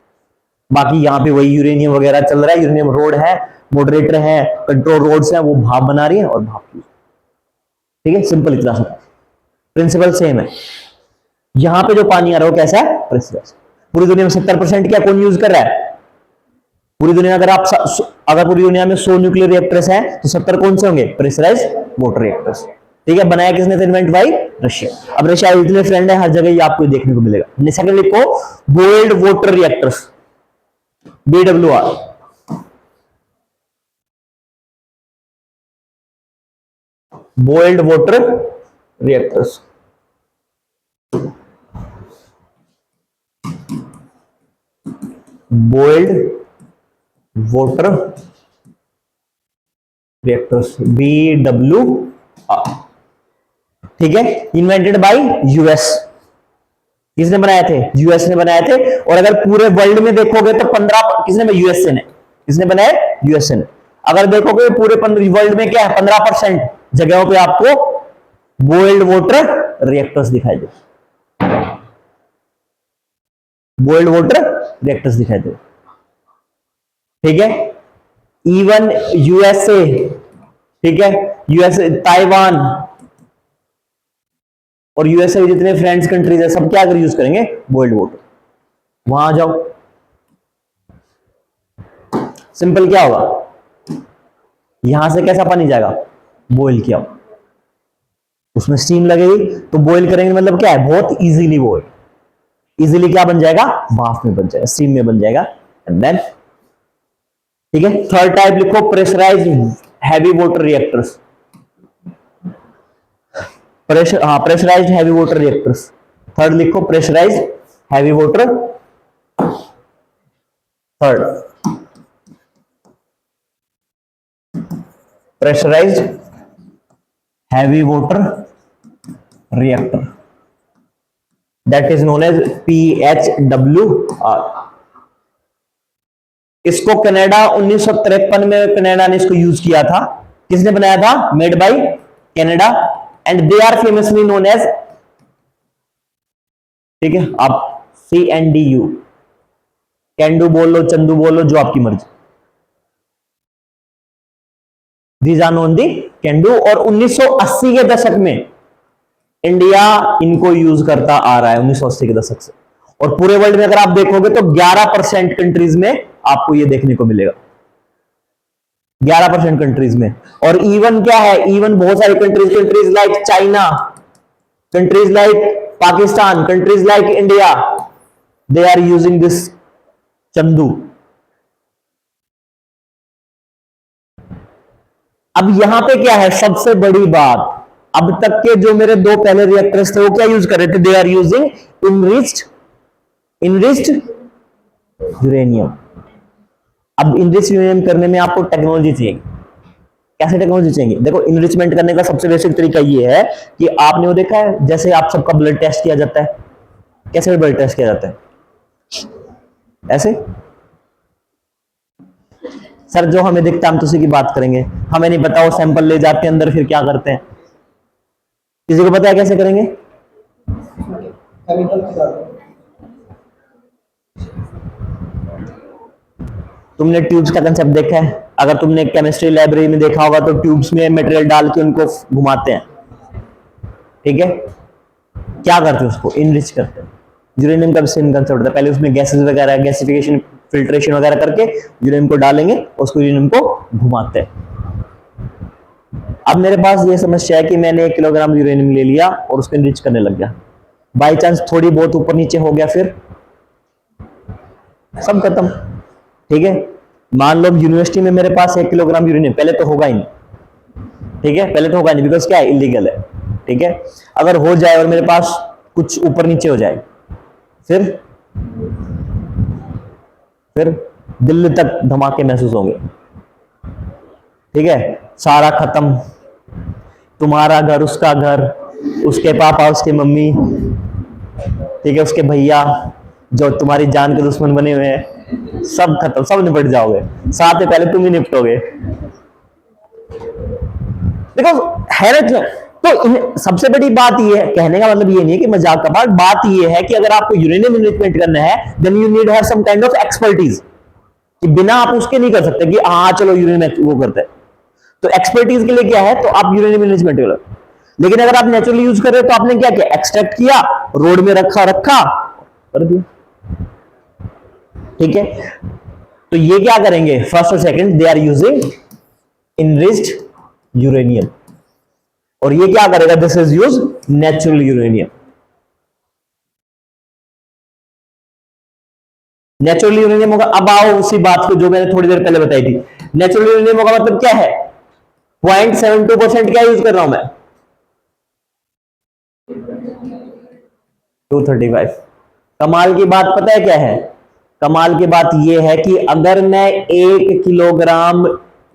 बाकी यहाँ पे वही यूरेनियम वगैरह चल रहा है, यूरेनियम रोड है, मॉडरेटर है, कंट्रोल रोड्स है, वो भाप बना रही है और भाप, ठीक है, सिंपल इतना सा प्रिंसिपल सेम है। यहां पे जो पानी आ रहा है वो कैसा है, प्रेशराइज। पूरी दुनिया में 70% क्या कौन यूज कर रहा है, पूरी दुनिया अगर आप अगर पूरी दुनिया में 100 न्यूक्लियर रिएक्टर्स हैं तो 70 कौन से होंगे, प्रेशराइज वाटर रिएक्टर्स। ठीक है, बनाया किसने, इन्वेंट भाई रशिया। अब रशिया इतने फ्रेंड है, हर जगह ये आपको देखने को मिलेगा। सेकंड लिखो, boiled water reactors, BWR। Boiled water reactors, boiled water reactors, BWR। ठीक है, इन्वेंटेड बाय यूएस। किसने बनाए थे, यूएस ने बनाए थे। और अगर पूरे वर्ल्ड में देखोगे तो 15 किसने, यूएसए ने, किसने बनाए, यूएसए ने। अगर देखोगे पूरे वर्ल्ड में क्या है, 15% जगहों पे आपको बॉइल्ड वाटर रिएक्टर्स दिखाई दे, बॉइल्ड वाटर रिएक्टर्स दिखाई दे। ठीक है, इवन यूएसए, ठीक है, यूएसए, ताइवान और यूएसए जितने फ्रेंड्स कंट्रीज है, सब क्या अगर यूज करेंगे, बॉइल्ड वाटर। वहां आ जाओ, सिंपल क्या होगा, यहां से कैसा पानी जाएगा, बॉइल किया, उसमें स्टीम लगेगी, तो बॉइल करेंगे मतलब क्या है, बहुत इजीली बॉइल, इजीली क्या बन जाएगा, भाप में बन जाएगा, स्टीम में बन जाएगा। एंड देन, ठीक है, थर्ड टाइप लिखो, pressurise heavy water reactors. Pressure, हाँ, pressurised heavy water reactors. Third लिखो, pressurise heavy water, third pressurised heavy water reactor. That is known as PHWR। इसको कनाडा 1953 में कनाडा ने इसको यूज किया था। किसने बनाया था? Made by Canada and they are famously known as, ठीक है, आप CNDU, कैंडू बोल लो, चंदू बोल लो, जो आपकी मर्जी, दीज आर नोन दी कैंडू। और 1980 के दशक में इंडिया इनको यूज करता आ रहा है, 1980 के दशक से। और पूरे वर्ल्ड में अगर आप देखोगे तो 11% कंट्रीज में आपको ये देखने को मिलेगा, 11% कंट्रीज में। और इवन क्या है, इवन बहुत सारी countries like China, countries like Pakistan, countries like India, they are using this CANDU. अब यहां पे क्या है सबसे बड़ी बात, अब तक के जो मेरे दो पहले रिएक्टर्स थे वो क्या यूज कर रहे थे? They are using enriched uranium. अब इनरिच्ड यूरेनियम करने में आपको टेक्नोलॉजी चाहिए। कैसे टेक्नोलॉजी चाहिए? देखो, इनरिचमेंट करने का सबसे बेसिक तरीका ये है कि आपने वो देखा है, जैसे आप सबका ब्लड टेस्ट किया जाता है, कैसे ब्लड टेस्ट किया जाता है? ऐसे। सर जो हमें दिखता है हम तो उसी की बात करेंगे, हमें नहीं पता वो सैंपल ले जाते हैं अंदर, फिर क्या करते हैं? किसी को पता है कैसे करेंगे? तुमने ट्यूब्स का कंसेप्ट देखा है? अगर तुमने केमिस्ट्री लाइब्रेरी में देखा होगा तो ट्यूब्स में मटेरियल डाल के उनको घुमाते हैं, ठीक है? क्या करते हैं? उसको इनरिच करते हैं। यूरेनियम का भी सेम कंसेप्ट होता है, पहले उसमें गैसेस वगैरह, गैसिफिकेशन, फिल्ट्रेशन वगैरह करके यूरेनियम को डालेंगे, उसको यूरेनियम को घुमाते हैं। अब मेरे पास ये समस्या है कि मैंने 1 किलोग्राम यूरेनियम ले लिया और उसको इनरिच करने लग गया, बाई चांस थोड़ी बहुत ऊपर नीचे हो गया, फिर सब खत्म, ठीक है? मान लो यूनिवर्सिटी में मेरे पास 1 किलोग्राम यूरेनियम, पहले तो होगा ही नहीं, ठीक है? पहले तो होगा नहीं, बिकॉज क्या है, इलीगल है, ठीक है? अगर हो जाए और मेरे पास कुछ ऊपर नीचे हो जाए, फिर दिल्ली तक धमाके महसूस होंगे, ठीक है? सारा खत्म, तुम्हारा घर, उसका घर, उसके पापा, उसके मम्मी, ठीक है, उसके भैया, जो तुम्हारी जान के दुश्मन बने हुए हैं, सब खत्म, सब निपट जाओगे, साथ में पहले तुम ही निपटोगे। देखो है ना? तो सबसे बड़ी बात ये है, कहने का मतलब ये नहीं है कि मजाक का बात ये है कि अगर आपको यूरेनियम इनरिचमेंट करना है then you need have some kind of expertise, कि बिना आप उसके नहीं कर सकते कि हाँ चलो यूरेनियम वो करते हैं। तो एक्सपर्टीज के लिए क्या है, तो आप यूरेनियम इनरिचमेंट करो। लेकिन अगर आप नेचुरली यूज कर रहे हो तो आपने क्या किया? एक्सट्रैक्ट किया, रोड में रखा कर दिया, ठीक है? तो ये क्या करेंगे, फर्स्ट और second, they are using enriched uranium, और ये क्या करेगा? This is use natural uranium. Natural uranium होगा, अब आओ उसी बात को जो मैंने थोड़ी देर पहले बताई थी। नेचुरल यूरेनियम होगा मतलब क्या है? 0.72% क्या यूज कर रहा हूं मैं? 235। कमाल की बात पता है क्या है? कमाल की बात यह है कि अगर मैं 1 किलोग्राम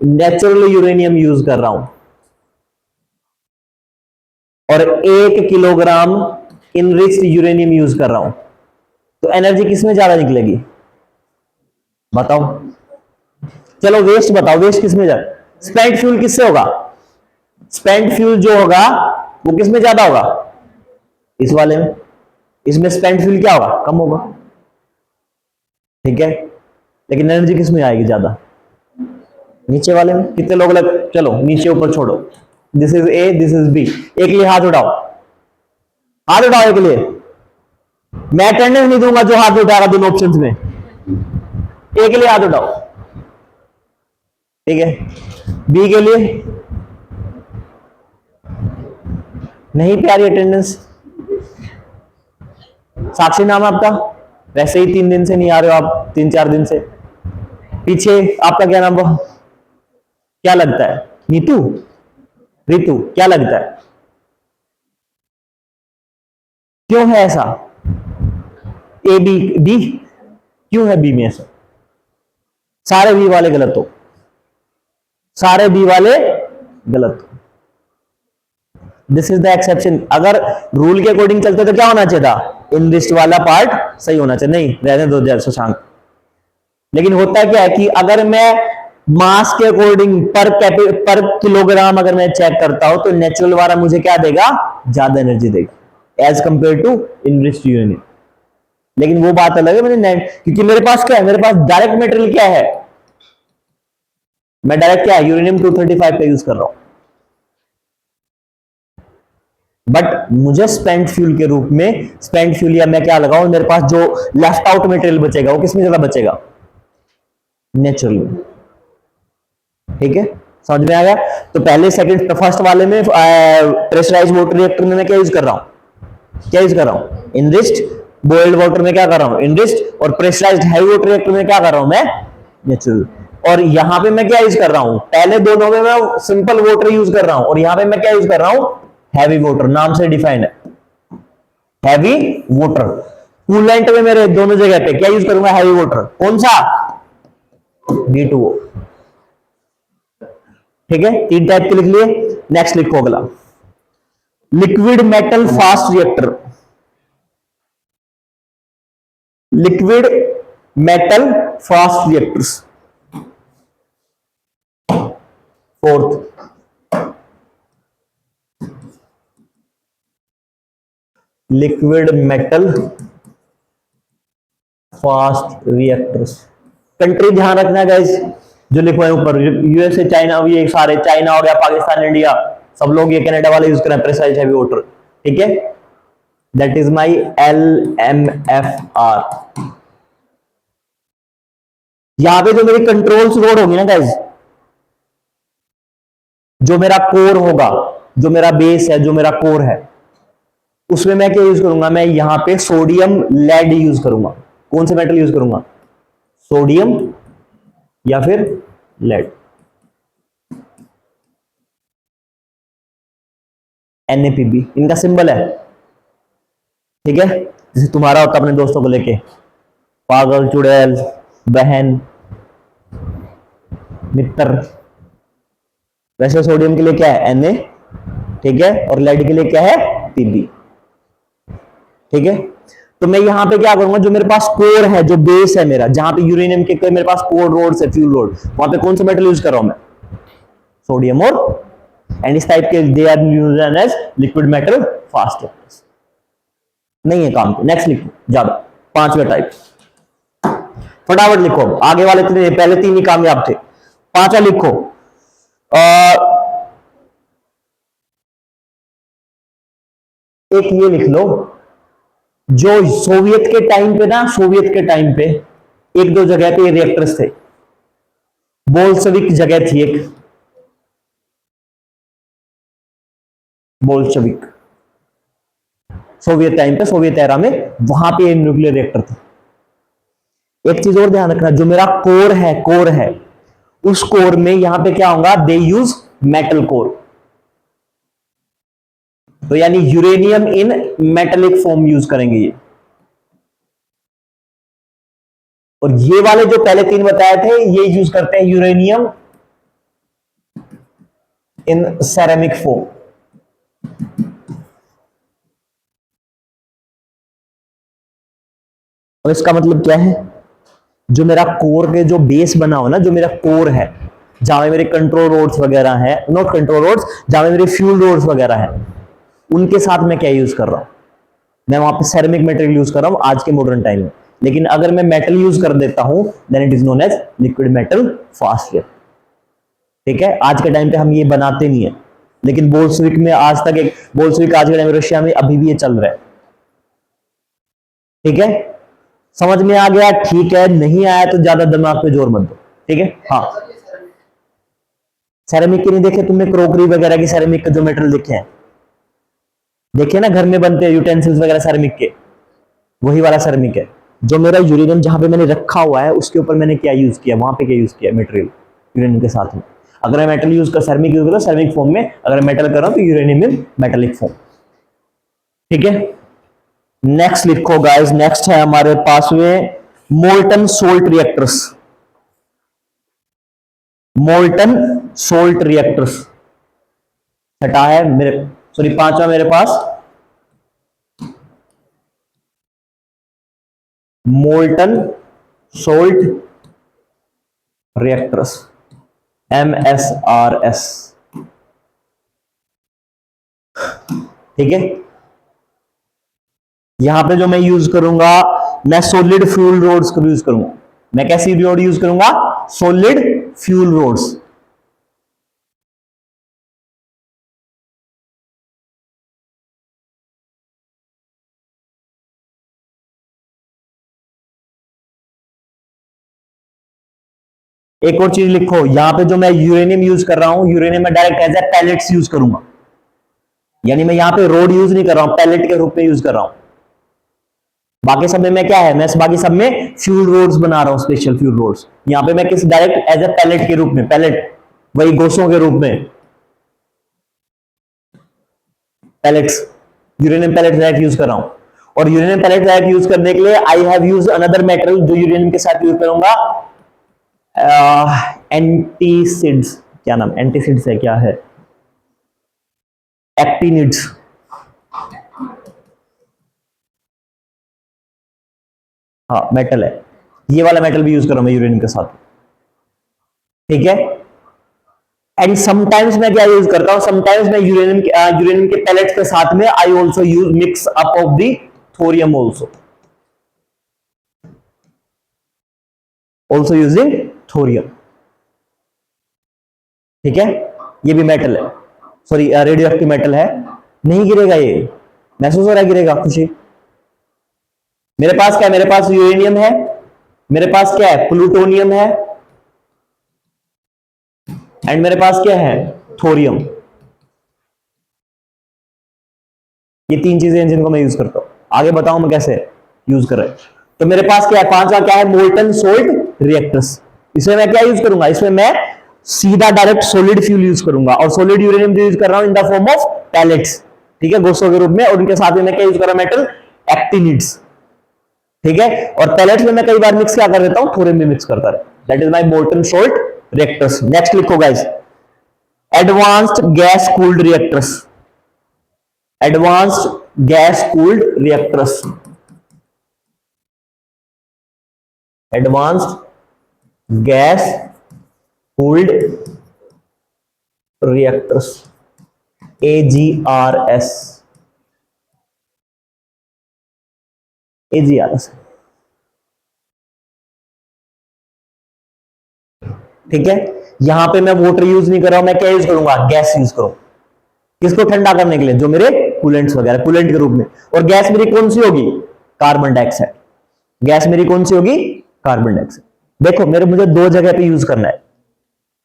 नेचुरल यूरेनियम यूज कर रहा हूं और 1 किलोग्राम इनरिच्ड यूरेनियम यूज कर रहा हूं, तो एनर्जी किसमें ज्यादा निकलेगी? बताओ। चलो वेस्ट बताओ, वेस्ट किसमें ज्यादा? स्पेंट फ्यूल किससे होगा? स्पेंट फ्यूल जो होगा वो किसमें ज्यादा होगा? इस वाले में। इसमें स्पेंट फ्यूल क्या होगा? कम होगा, ठीक है? लेकिन एनर्जी किसमें आएगी ज्यादा? नीचे वाले में। कितने लोग चलो नीचे ऊपर छोड़ो, this is A, this is B, एक लिए हाथ उठाओ, हाथ उठाओ एक लिए। मैं अटेंडेंस नहीं दूंगा जो हाथ उठाएगा दोनों ऑप्शंस में, एक लिए हाथ उठाओ, ठीक है? बी के लिए नहीं प्यारी अटेंडेंस। साक्षी नाम है आपका? वैसे ही 3 दिन से नहीं आ रहे हो आप, 3-4 दिन से। पीछे आपका क्या नाम? क्या लगता है? नीतू? रितु? क्या लगता है? क्यों है ऐसा? ए बी बी क्यों है बी में ऐसा? सारे बी वाले गलत हो, सारे बी वाले गलत हो। This is the exception. अगर रूल के अकॉर्डिंग चलते तो क्या होना चाहिए था, इनरिस्ट वाला पार्ट सही होना चाहिए। नहीं, रहने दो जय शशांक। लेकिन होता क्या है कि अगर मैं मास के अकॉर्डिंग पर किलोग्राम अगर मैं चेक करता हूं तो नेचुरल वाला मुझे क्या देगा, ज्यादा एनर्जी देगा एज कंपेयर टू इनरिस्ट यूरेनियम। लेकिन वो बात अलग है, क्योंकि मेरे पास क्या है, मेरे पास डायरेक्ट मेटेरियल क्या है, मैं डायरेक्ट क्या है यूरेनियम 235 का यूज कर रहा हूं। बट मुझे स्पेंट फ्यूल के रूप में, स्पेंट फ्यूल या मैं क्या लगाऊं, मेरे पास जो लेफ्ट आउट मटेरियल बचेगा वो किसमें ज्यादा बचेगा, नेचुरल में। ठीक है, समझ में आ गया। तो पहले सेकंड फर्स्ट वाले में प्रेशराइज वाटर रिएक्टर में मैं क्या यूज कर रहा हूं, क्या यूज कर रहा हूं, इनरिस्ट। बॉइल्ड वाटर में क्या कर रहा हूं, इनरिस्ट। और प्रेशराइज्ड हैवी वाटर रिएक्टर में क्या कर रहा हूं मैं, नेचुरल। और यहां पे मैं क्या यूज कर रहा हूं, पहले दोनों में मैं सिंपल वाटर यूज कर रहा हूं, और यहां पे मैं क्या यूज कर रहा हूं, हैवी वाटर, नाम से डिफाइंड है हैवी वाटर। कूलेंट में मेरे दोनों जगह पे क्या यूज करूंगा, हैवी वाटर। कौन सा, B2O। ठीक है, 3 टाइप के लिख लिए। नेक्स्ट लिखो अगला, liquid metal fast reactor. Liquid metal fast reactors. Fourth, liquid metal fast reactors. Country ध्यान रखना गाइस, जो लिखवाए ऊपर, यूएसए, चाइना, ये सारे, चाइना हो गया, पाकिस्तान, इंडिया, सब लोग ये कनाडा वाले यूज करें प्रेशराइज्ड हैवी वाटर। ठीक है, दैट इज माई LMFR। यहां पे जो मेरी कंट्रोल्स रोड होगी ना गाइस, जो मेरा कोर होगा, जो मेरा बेस है, जो मेरा कोर है, उसमें मैं क्या यूज करूंगा, मैं यहां पे सोडियम लेड यूज करूंगा। कौन से मेटल यूज करूंगा, सोडियम या फिर लेड। NaPb इनका सिंबल है। ठीक है, जैसे तुम्हारा होता अपने दोस्तों को लेके, पागल, चुड़ैल, बहन, मित्र। वैसे सोडियम के लिए क्या है, Na। ठीक है, और लेड के लिए क्या है, Pb। ठीक है, तो मैं यहां पे क्या करूंगा, जो मेरे पास कोर है, जो बेस है मेरा, जहां पे यूरेनियम के मेरे पास कोर रोड है, फ्यूल रोड, वहां पे कौन सा मेटल यूज कर रहा हूं मैं, सोडियम। और एंड इस टाइप के they are used as liquid metal fast reactors. नहीं है काम पे। नेक्स्ट लिखो ज्यादा, 5वां टाइप, फटाफट लिखो। आगे वाले पहले 3 ही कामयाब थे, 5वां लिखो। एक ये लिख लो, जो सोवियत के टाइम पे ना, सोवियत के टाइम पे 1-2 जगह पे रिएक्टर्स थे। बोल्शेविक जगह थी एक, बोल्शेविक, सोवियत टाइम पे, सोवियत एरा में, वहां पे न्यूक्लियर रिएक्टर थे। एक चीज और ध्यान रखना, जो मेरा कोर है, कोर है, उस कोर में यहां पे क्या होगा, दे यूज मेटल कोर। तो यानी यूरेनियम इन मेटेलिक फॉर्म यूज करेंगे ये। और ये वाले जो पहले 3 बताए थे, ये यूज करते हैं यूरेनियम इन सेरेमिक फॉर्म। और इसका मतलब क्या है, जो मेरा कोर के जो बेस बना हो ना, जो मेरा कोर है, जहां मेरे कंट्रोल रोड्स वगैरह है, नॉट कंट्रोल रोड्स, जहां मेरे फ्यूल रोड्स वगैरह है, उनके साथ मैं क्या यूज कर रहा हूं, मैं वहां पे सेरेमिक मटेरियल यूज कर रहा हूं आज के मॉडर्न टाइम में। लेकिन अगर मैं मेटल यूज कर देता हूं, then it is known as liquid metal fast reactor. ठीक है, आज के टाइम पे हम ये बनाते नहीं है, लेकिन बोल्शेविक में आज तक, एक बोल्शेविक आज के टाइम में रशिया में अभी भी ये चल रहा है। ठीक है, समझ में आ गया, ठीक है, नहीं आया तो ज्यादा दिमाग पे जोर मत दो। ठीक है, हाँ, सेरेमिक के नहीं देखे तुमने, क्रोकरी वगैरह की सेरेमिक के जो मेटल देखे हैं, देखे ना, घर में बनते हैं यूटेंसिल्स वगैरह सेरेमिक के, वही वाला सेरेमिक है। जो मेरा यूरेनियम जहां पे मैंने रखा हुआ है, उसके ऊपर मैंने क्या यूज किया, वहां पे क्या यूज किया, मटेरियल यूरेनियम के साथ में। अगर मैं मेटल यूज कर, सेरेमिक यूज करो सेरेमिक फॉर्म में, अगर मेटल कर रहा हूं तो यूरेनियम इन मेटेलिक फॉर्म। ठीक है, नेक्स्ट लिखो गाइस, नेक्स्ट है हमारे पास में molten salt reactors. Molten salt reactors हटा है मेरे, सॉरी पांचवा मेरे पास मोल्टन सोल्ट रिएक्टर्स, MSRS। ठीक है, यहां पे जो मैं यूज करूंगा, मैं सॉलिड फ्यूल रोड्स को यूज करूंगा। मैं कैसी रोड यूज करूंगा? Solid fuel rods. एक और चीज लिखो, यहां पे जो मैं यूरेनियम यूज कर रहा हूं, यूरेनियम में direct as a pellets use करूंगा, यानी मैं यहां पे रोड यूज नहीं कर रहा हूं, पैलेट के रूप में यूज कर रहा हूं। बाकी सब में मैं क्या है, मैं बाकी सब में फ्यूल रोड्स बना रहा हूं, स्पेशल फ्यूल रोड्स। यहां पे मैं किस डायरेक्ट एज ए पैलेट के रूप में, पैलेट वही गोसों के रूप में, pellets, uranium pellet direct use कर रहा हूं। और यूरेनियम पैलेट डायरेक्ट यूज करने के लिए I have use another metal, जो यूरेनियम के साथ यूज करूंगा, एंटीसिड्स, क्या नाम एंटीसिड्स है, क्या है, एक्टिनिड्स। हाँ मेटल है, ये वाला मेटल भी यूज कर रहा हूं मैं यूरेनियम के साथ। ठीक है, एंड समटाइम्स मैं क्या यूज करता हूं, समटाइम्स मैं यूरेनियम के पैलेट्स के साथ में I also use mix up of the thorium also using thorium. ठीक है, ये भी मेटल है, सॉरी रेडियो एक्टिव मेटल है। नहीं गिरेगा ये, महसूस हो रहा है गिरेगा खुशी? मेरे पास क्या है, मेरे पास यूरेनियम है, मेरे पास क्या है, प्लूटोनियम है, एंड मेरे पास क्या है, थोरियम। ये तीन चीजें हैं जिनको मैं यूज करता हूं। आगे बताऊं मैं कैसे यूज कर रहा है। तो मेरे पास क्या है, पांचवा क्या है, मोल्टन सोल्ट रिएक्टर्स। इसमें मैं क्या यूज करूंगा, इसमें मैं सीधा डायरेक्ट सॉलिड फ्यूल यूज करूंगा, और सॉलिड यूरेनियम यूज कर रहा हूं in the form of pellets. ठीक है, गोसों के रूप में, और उनके साथ में मैं क्या यूज कर रहा हूं, मेटल एक्टिनिड्स। ठीक है, और पैलेट्स में मैं कई बार मिक्स क्या कर देता हूं, थोरियम भी मिक्स करता रहे। That is my molten salt reactors. Next लिखो guys, advanced gas cooled reactors, advanced gas cooled reactors, advanced gas cooled reactors, AGRS, AGRS। ठीक है, यहां पे मैं वाटर यूज नहीं कर रहा हूं, मैं क्या यूज करूंगा, गैस यूज करूं। किसको ठंडा करने के लिए, जो मेरे कूलेंट्स वगैरह, कूलेंट के रूप में। और गैस मेरी कौन सी होगी, कार्बन डाइऑक्साइड। गैस मेरी कौन सी होगी, कार्बन डाइऑक्साइड। देखो मेरे, मुझे दो जगह पे यूज करना है।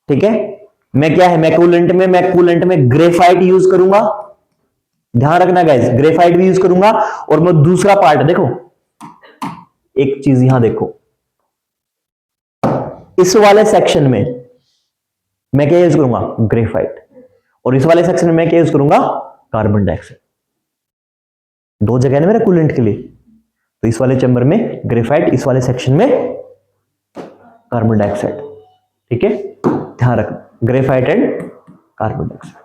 ठीक है, मैं क्या है, मैं कूलेंट में ग्रेफाइट यूज करूंगा, ध्यान रखना गाइस, ग्रेफाइट भी यूज करूंगा। और मैं दूसरा पार्ट, देखो एक चीज यहां देखो, इस वाले सेक्शन में मैं क्या यूज करूंगा, ग्रेफाइट, और इस वाले सेक्शन में मैं क्या यूज करूंगा, कार्बन डाइऑक्साइड। दो जगह है ना मेरे कूलेंट के लिए, तो इस वाले चैम्बर में ग्रेफाइट, इस वाले सेक्शन में कार्बन डाइऑक्साइड। ठीक है, ध्यान रखना, ग्रेफाइट एंड कार्बन डाइऑक्साइड।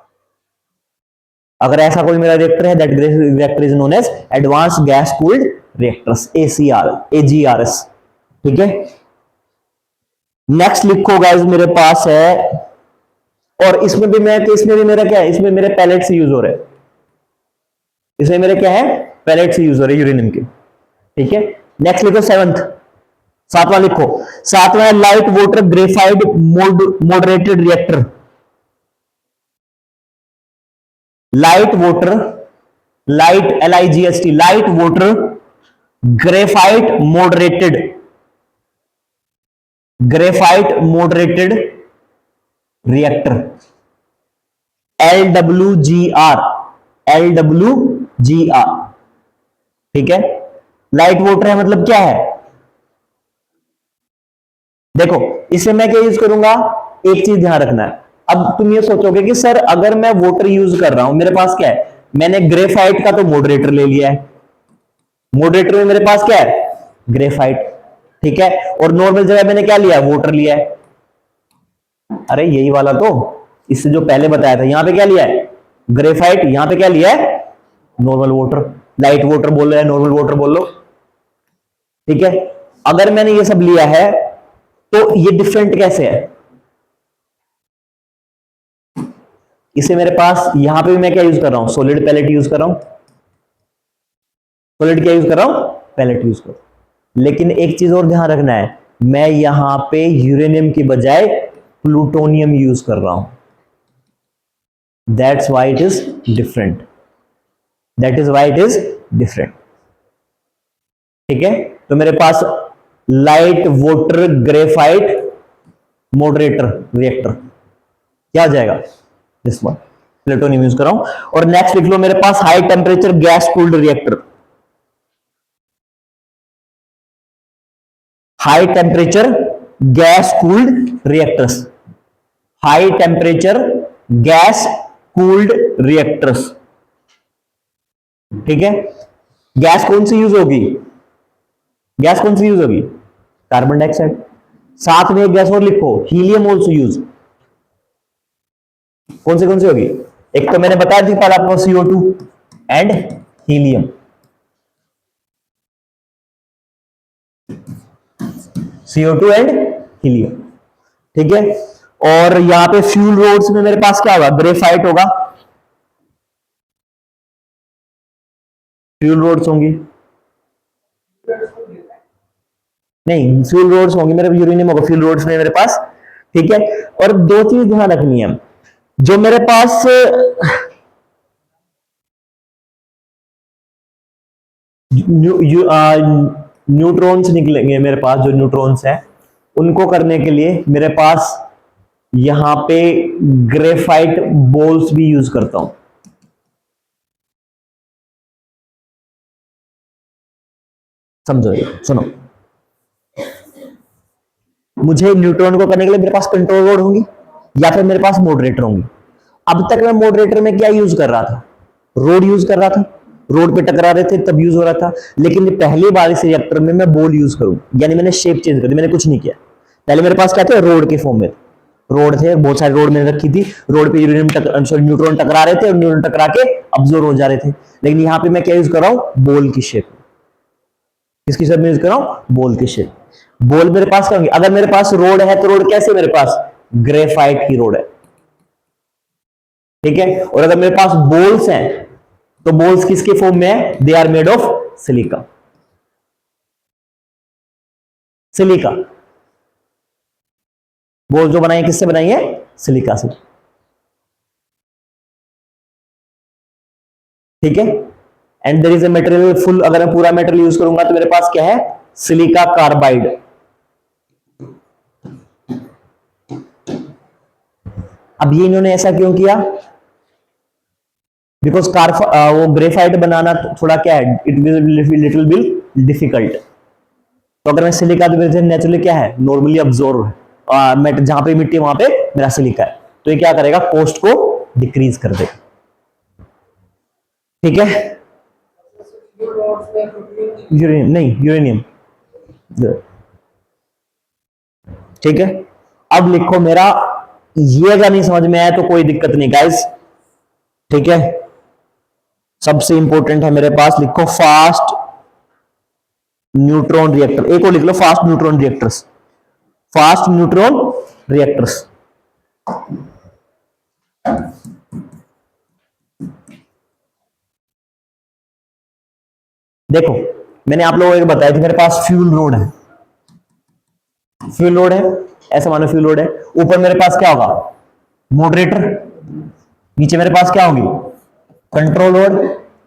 अगर ऐसा कोई मेरा रिएक्टर है, that reactor is known as advanced gas cooled reactors, AGRS। ठीक है, नेक्स्ट लिखो गाइस, मेरे पास है, और इसमें भी मैं, तो इसमें भी मेरा क्या है, इसमें मेरे पैलेट से यूज हो रहे हैं, इसमें मेरे क्या है, पैलेट से यूज हो रहे हैं यूरेनियम के। ठीक है, नेक्स्ट लिखो सेवंथ, सातवां लिखो, सातवां है light water graphite moderated reactor. Light water, light LIGHT, light water graphite moderated, graphite moderated reactor, LWGR, LWGR। ठीक है, लाइट वाटर है मतलब क्या है, देखो इसे मैं क्या यूज करूंगा, एक चीज ध्यान रखना है। अब तुम ये सोचोगे कि सर अगर मैं वाटर यूज कर रहा हूं, मेरे पास क्या है, मैंने ग्रेफाइट का तो मॉडरेटर ले लिया है, मॉडरेटर में मेरे पास क्या है, ग्रेफाइट। ठीक है, और नॉर्मल जगह मैंने क्या लिया, वाटर लिया है। अरे यही वाला तो, इससे जो पहले बताया था, यहां पे क्या लिया है, ग्रेफाइट, यहां पे क्या लिया है, नॉर्मल वाटर, लाइट वाटर बोल रहे हैं, नॉर्मल वाटर बोल लो, ठीक है। अगर मैंने ये सब लिया है तो ये डिफरेंट कैसे है, इसे मेरे पास यहां पे भी मैं क्या यूज कर रहा हूं, सॉलिड पैलेट यूज कर रहा हूं, सॉलिड क्या यूज कर रहा हूं, पैलेट यूज कर रहा हूं। लेकिन एक चीज और ध्यान रखना है, मैं यहां पे यूरेनियम की बजाय प्लूटोनियम यूज कर रहा हूं, that's why it is different, that is why it is different, ठीक है। तो मेरे पास light water graphite moderator reactor क्या आ जाएगा, दिस वन, प्लूटोनियम यूज कर रहा हूं। और नेक्स्ट लिख लो मेरे पास high temperature gas cooled reactor, high temperature gas cooled reactors, high temperature gas cooled reactors, ठीक है। गैस कौन सी यूज होगी, गैस कौन सी यूज होगी, कार्बन डाइऑक्साइड, साथ में एक गैस और लिखो, हीलियम ऑल्सो यूज, कौन सी होगी, एक तो मैंने बताया थी पहले आपको CO2 and helium, CO2 and helium, ठीक है। और यहां पे फ्यूल रोड्स में मेरे पास क्या होगा, ग्रेफाइट होगा, फ्यूल रोड्स होंगी, नहीं फ्यूल रोड्स होंगी, मेरे यूरेनियम होगा फ्यूल रोड्स में मेरे पास, ठीक है। और दो चीज ध्यान रखनी है, जो मेरे पास न्यूट्रॉन्स निकलेंगे मेरे पास, जो न्यूट्रॉन्स है उनको करने के लिए मेरे पास यहां पे ग्रेफाइट बॉल्स भी यूज करता हूं, समझो ये, सुनो, मुझे न्यूट्रॉन को करने के लिए मेरे पास कंट्रोल रोड होंगी या फिर मेरे पास मॉडरेटर होंगी। अब तक मैं मॉडरेटर में क्या यूज कर रहा था, रोड यूज कर रहा था, रोड पे टकरा रहे थे तब यूज हो रहा था। लेकिन पहली बार इस रिएक्टर में मैं बॉल यूज करूं, यानी मैंने शेप चेंज कर दी, मैंने कुछ नहीं किया। पहले मेरे पास क्या थे, रोड के फॉर्म में रोड थे, बहुत सारी रोड मैंने रखी थी, रोड पे यूरेनियम सॉरी न्यूट्रॉन टकरा रहे थे और न्यूट्रॉन टकरा के अब्जॉर्ब हो जा रहे थे। लेकिन यहां पे मैं क्या यूज कर रहा हूं, बॉल की शेप, किसकी शेप में यूज कर रहा हूं, बॉल की शेप। बॉल मेरे पास क्या होंगे, अगर मेरे पास रोड है तो रोड कैसे, मेरे पास ग्रेफाइट की रोड है, ठीक है। और अगर मेरे पास बॉल्स हैं तो बॉल्स किसके फॉर्म में है, they are made of silica, silica, ball जो बनाई है किससे बनाई है, सिलिका से, ठीक है। And there is a material full, अगर मैं पूरा मटेरियल यूज करूंगा तो मेरे पास क्या है, सिलिका कार्बाइड। अब ये इन्होंने ऐसा क्यों किया, बिकॉज वो ग्रेफाइट बनाना थोड़ा क्या है, it will little bit difficult. तो अगर मैं सिलिका, तो नेचुरली क्या है, नॉर्मली अब्जॉर्व है, जहां पे मिट्टी वहां पे मेरा सिलिका है, तो ये क्या करेगा, कॉस्ट को डिक्रीज कर देगा, ठीक है। यूरेनियम नहीं, यूरेनियम, ठीक है। अब लिखो मेरा, ये अगर नहीं समझ में आया तो कोई दिक्कत नहीं गाइस, ठीक है। सबसे इंपॉर्टेंट है मेरे पास, लिखो फास्ट न्यूट्रॉन रिएक्टर, एक और लिख लो, fast neutron reactors, fast neutron reactors. देखो मैंने आप लोगों को बताया कि मेरे पास फ्यूल रोड है, फ्यूल रोड है, ऐसा मानो फ्यूल रोड है, ऊपर मेरे पास क्या होगा, मॉडरेटर, नीचे मेरे पास क्या होगी, कंट्रोल रोड,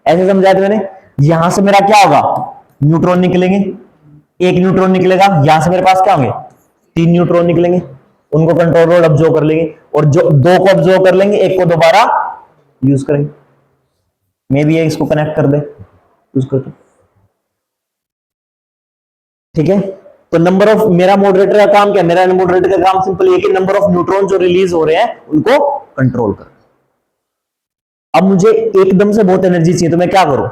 ऐसे समझाया था मैंने। यहां से मेरा क्या होगा, न्यूट्रॉन निकलेंगे, एक न्यूट्रॉन निकलेगा, यहां से मेरे पास क्या होंगे, 3 न्यूट्रॉन निकलेंगे, उनको कंट्रोल रोड ऑब्जर्व कर लेंगे, और जो 2 को ऑब्जर्व कर लेंगे, एक को दोबारा यूज करेंगे, मे भी इसको कनेक्ट कर दे उसको, ठीक है। तो नंबर ऑफ, मेरा मॉडरेटर का काम क्या है, मेरा मॉडरेटर का काम सिंपल है कि नंबर ऑफ न्यूट्रॉन जो रिलीज हो रहे हैं उनको कंट्रोल कर। अब मुझे एकदम से बहुत एनर्जी चाहिए तो मैं क्या करूं,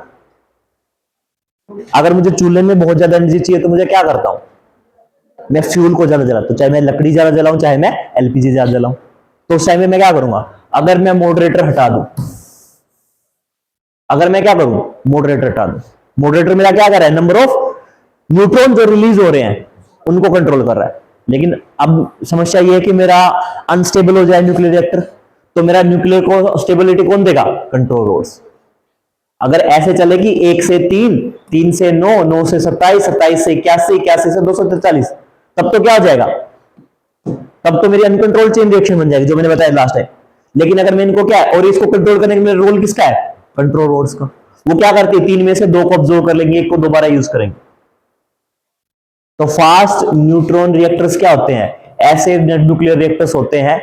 अगर मुझे चूल्हे में बहुत ज्यादा एनर्जी चाहिए तो मुझे क्या करता हूं, मैं फ्यूल को ज्यादा जलाता हूं, चाहे मैं लकड़ी ज्यादा जलाऊं चाहे मैं LPG ज्यादा जलाऊं। तो उस टाइम में मैं क्या करूंगा, अगर मैं मॉडरेटर हटा दूं अगर मैं क्या करूं, मॉडरेटर हटा दूं, मॉडरेटर मेरा क्या कर रहा है, नंबर ऑफ न्यूट्रॉन जो रिलीज हो रहे हैं उनको कंट्रोल कर रहा है। लेकिन अब समस्या ये है कि मेरा अनस्टेबल हो जाए न्यूक्लियर रिएक्टर, तो मेरा न्यूक्लियर को स्टेबिलिटी कौन देगा, कंट्रोल रोड्स। अगर ऐसे चले कि 1 से 3, 3 से 9, 9 से 27, 27 से 81, 81 से 243, तब तो क्या हो जाएगा, तब तो मेरी अनकंट्रोल चेन रिएक्शन बन जाएगी जो मैंने बताया लास्ट टाइम। लेकिन अगर मैं इनको क्या है, और इसको कंट्रोल करने का रोल किसका है, कंट्रोल रोड्स का। वो क्या करती है, 3 में से 2 को ऑब्जर्व कर लेंगे, 1 को दोबारा यूज करेंगे। तो फास्ट न्यूट्रॉन रिएक्टर्स क्या होते हैं, ऐसे न्यूक्लियर रिएक्टर्स होते हैं,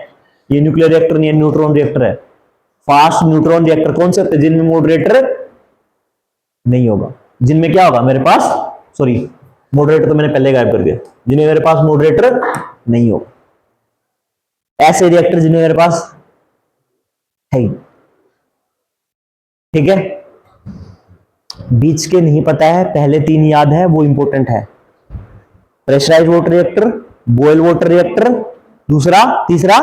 ये न्यूक्लियर रिएक्टर नहीं है, न्यूट्रॉन रिएक्टर है। फास्ट न्यूट्रॉन रिएक्टर कौन से होते हैं, जिनमें मॉडरेटर नहीं होगा, जिनमें क्या होगा मेरे पास, सॉरी मॉडरेटर तो मैंने पहले गायब कर दिया, जिनमें मेरे पास मॉडरेटर नहीं होगा, ऐसे रिएक्टर जिनमें मेरे पास है। ठीक है, बीच के नहीं पता है, पहले 3 याद है, वो इंपॉर्टेंट है। Pressurise water reactor, boil water reactor, दूसरा तीसरा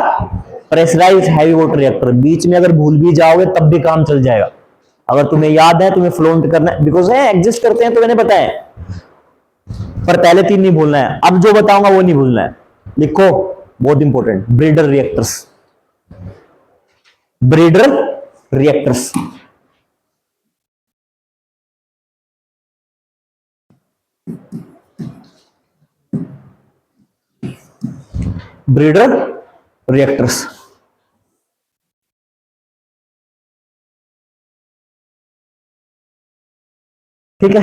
प्रेशराइज हैवी वाटर रिएक्टर। बीच में अगर भूल भी जाओगे तब भी काम चल जाएगा, अगर तुम्हें याद है, तुम्हें फ्लोट करना है, बिकॉज है एग्जिस्ट करते हैं तो मैंने बताया, पर पहले 3 नहीं भूलना है। अब जो बताऊंगा वो नहीं भूलना है, लिखो, बहुत important. Breeder reactors, breeder reactors, breeder reactors. ठीक है,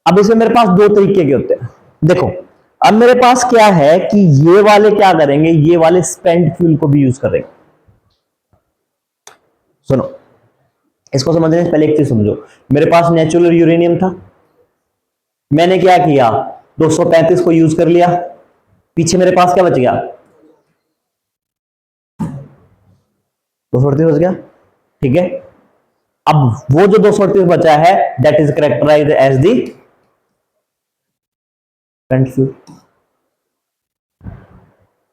अब इसमें मेरे पास 2 तरीके के होते हैं। देखो, अब मेरे पास क्या है कि ये वाले क्या करेंगे, ये वाले स्पेंट फ्यूल को भी यूज करेंगे। सुनो, इसको समझने से पहले एक चीज समझो, मेरे पास नेचुरल यूरेनियम था, मैंने क्या किया, 235 को यूज कर लिया, पीछे मेरे पास क्या बच गया, 238 बच गया। ठीक है, अब वो जो 238 बचा है, that is characterised as the spent fuel.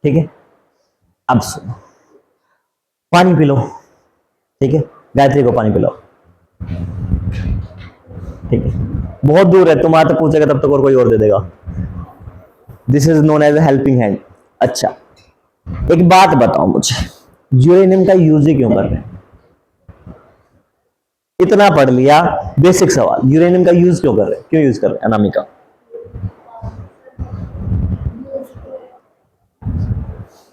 ठीक है, अब सुनो, पानी पी लो। ठीक है, गायत्री को पानी पिलाओ। ठीक है, बहुत दूर है, तुम आते पूछेगा तब तक और कोई और दे देगा। This is known as a helping hand. अच्छा, एक बात बताओ मुझे, यूरेनियम का यूज ही क्यों कर रहे हैं, इतना पढ़ लिया, बेसिक सवाल, यूरेनियम का यूज क्यों कर रहे हैं, क्यों यूज कर रहे हैं अनामिका?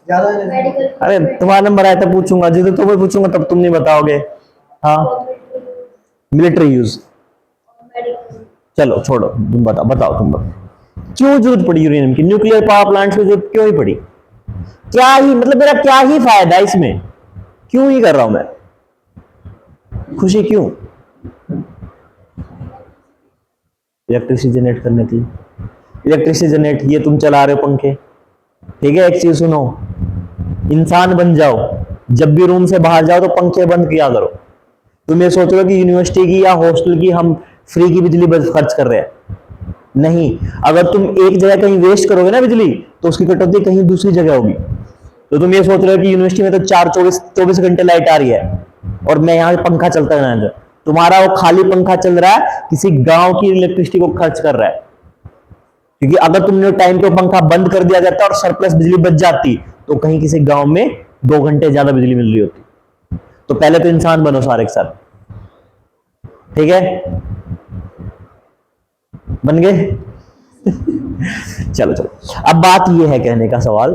अरे तुम्हारा नंबर आया था पूछूंगा, जिसे तुम्हें पूछूंगा तब तुम नहीं बताओगे। हाँ, मिलिट्री यूज। चलो छोड़ो, तुम बताओ, बताओ तुम बताओ, क्यों जरूरत पड़ी यूरेनियम की, न्यूक्लियर पावर प्लांट्स में जरूरत क्यों ही पड़ी, क्या ही मतलब, मेरा क्या ही फायदा है इसमें, क्यों ही कर रहा हूं मैं, खुशी क्यों, इलेक्ट्रिसिटी जनरेट करने के लिए। इलेक्ट्रिसिटी जनरेट, ये तुम चला रहे हो पंखे। ठीक है, एक चीज सुनो, इंसान बन जाओ, जब भी रूम से बाहर जाओ तो पंखे बंद किया करो। तुम ये सोच रहे हो कि यूनिवर्सिटी की या हॉस्टल की हम फ्री की बिजली खर्च कर रहे हैं, नहीं। अगर तुम एक जगह कहीं वेस्ट करोगे ना बिजली, तो उसकी कटौती कहीं दूसरी जगह होगी। तो तुम ये सोच रहे हो कि यूनिवर्सिटी में तो 24 घंटे लाइट आ रही है और मैं यहाँ पंखा चलता है, तुम्हारा वो खाली पंखा चल रहा है, किसी गांव की इलेक्ट्रिसिटी को खर्च कर रहा है। क्योंकि अगर तुमने टाइम पे पंखा बंद कर दिया जाता और सरप्लस बिजली बच जाती, तो कहीं किसी गांव में 2 घंटे ज्यादा बिजली मिल रही होती। तो पहले तो इंसान बनो सारे के साथ। ठीक है, बन गए? चलो चलो, अब बात ये है, कहने का सवाल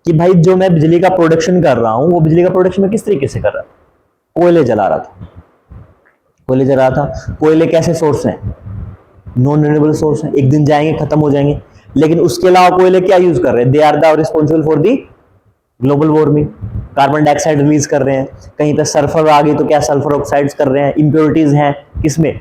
कि भाई जो मैं बिजली का प्रोडक्शन कर रहा हूं, वो बिजली का प्रोडक्शन मैं किस तरीके से कर रहा हूं, कोयले जला रहा था, कोयले जला रहा था। कोयले कैसे सोर्स हैं, नॉन रिन्यूएबल सोर्स है, एक दिन जाएंगे खत्म हो जाएंगे। लेकिन उसके अलावा कोयले क्या यूज कर रहे हैं, they are the responsible for the global warming, carbon dioxide release कर रहे हैं। कहीं पे सल्फर आ गई तो क्या सल्फर ऑक्साइड्स कर रहे हैं, इंप्योरिटीज हैं, किसमें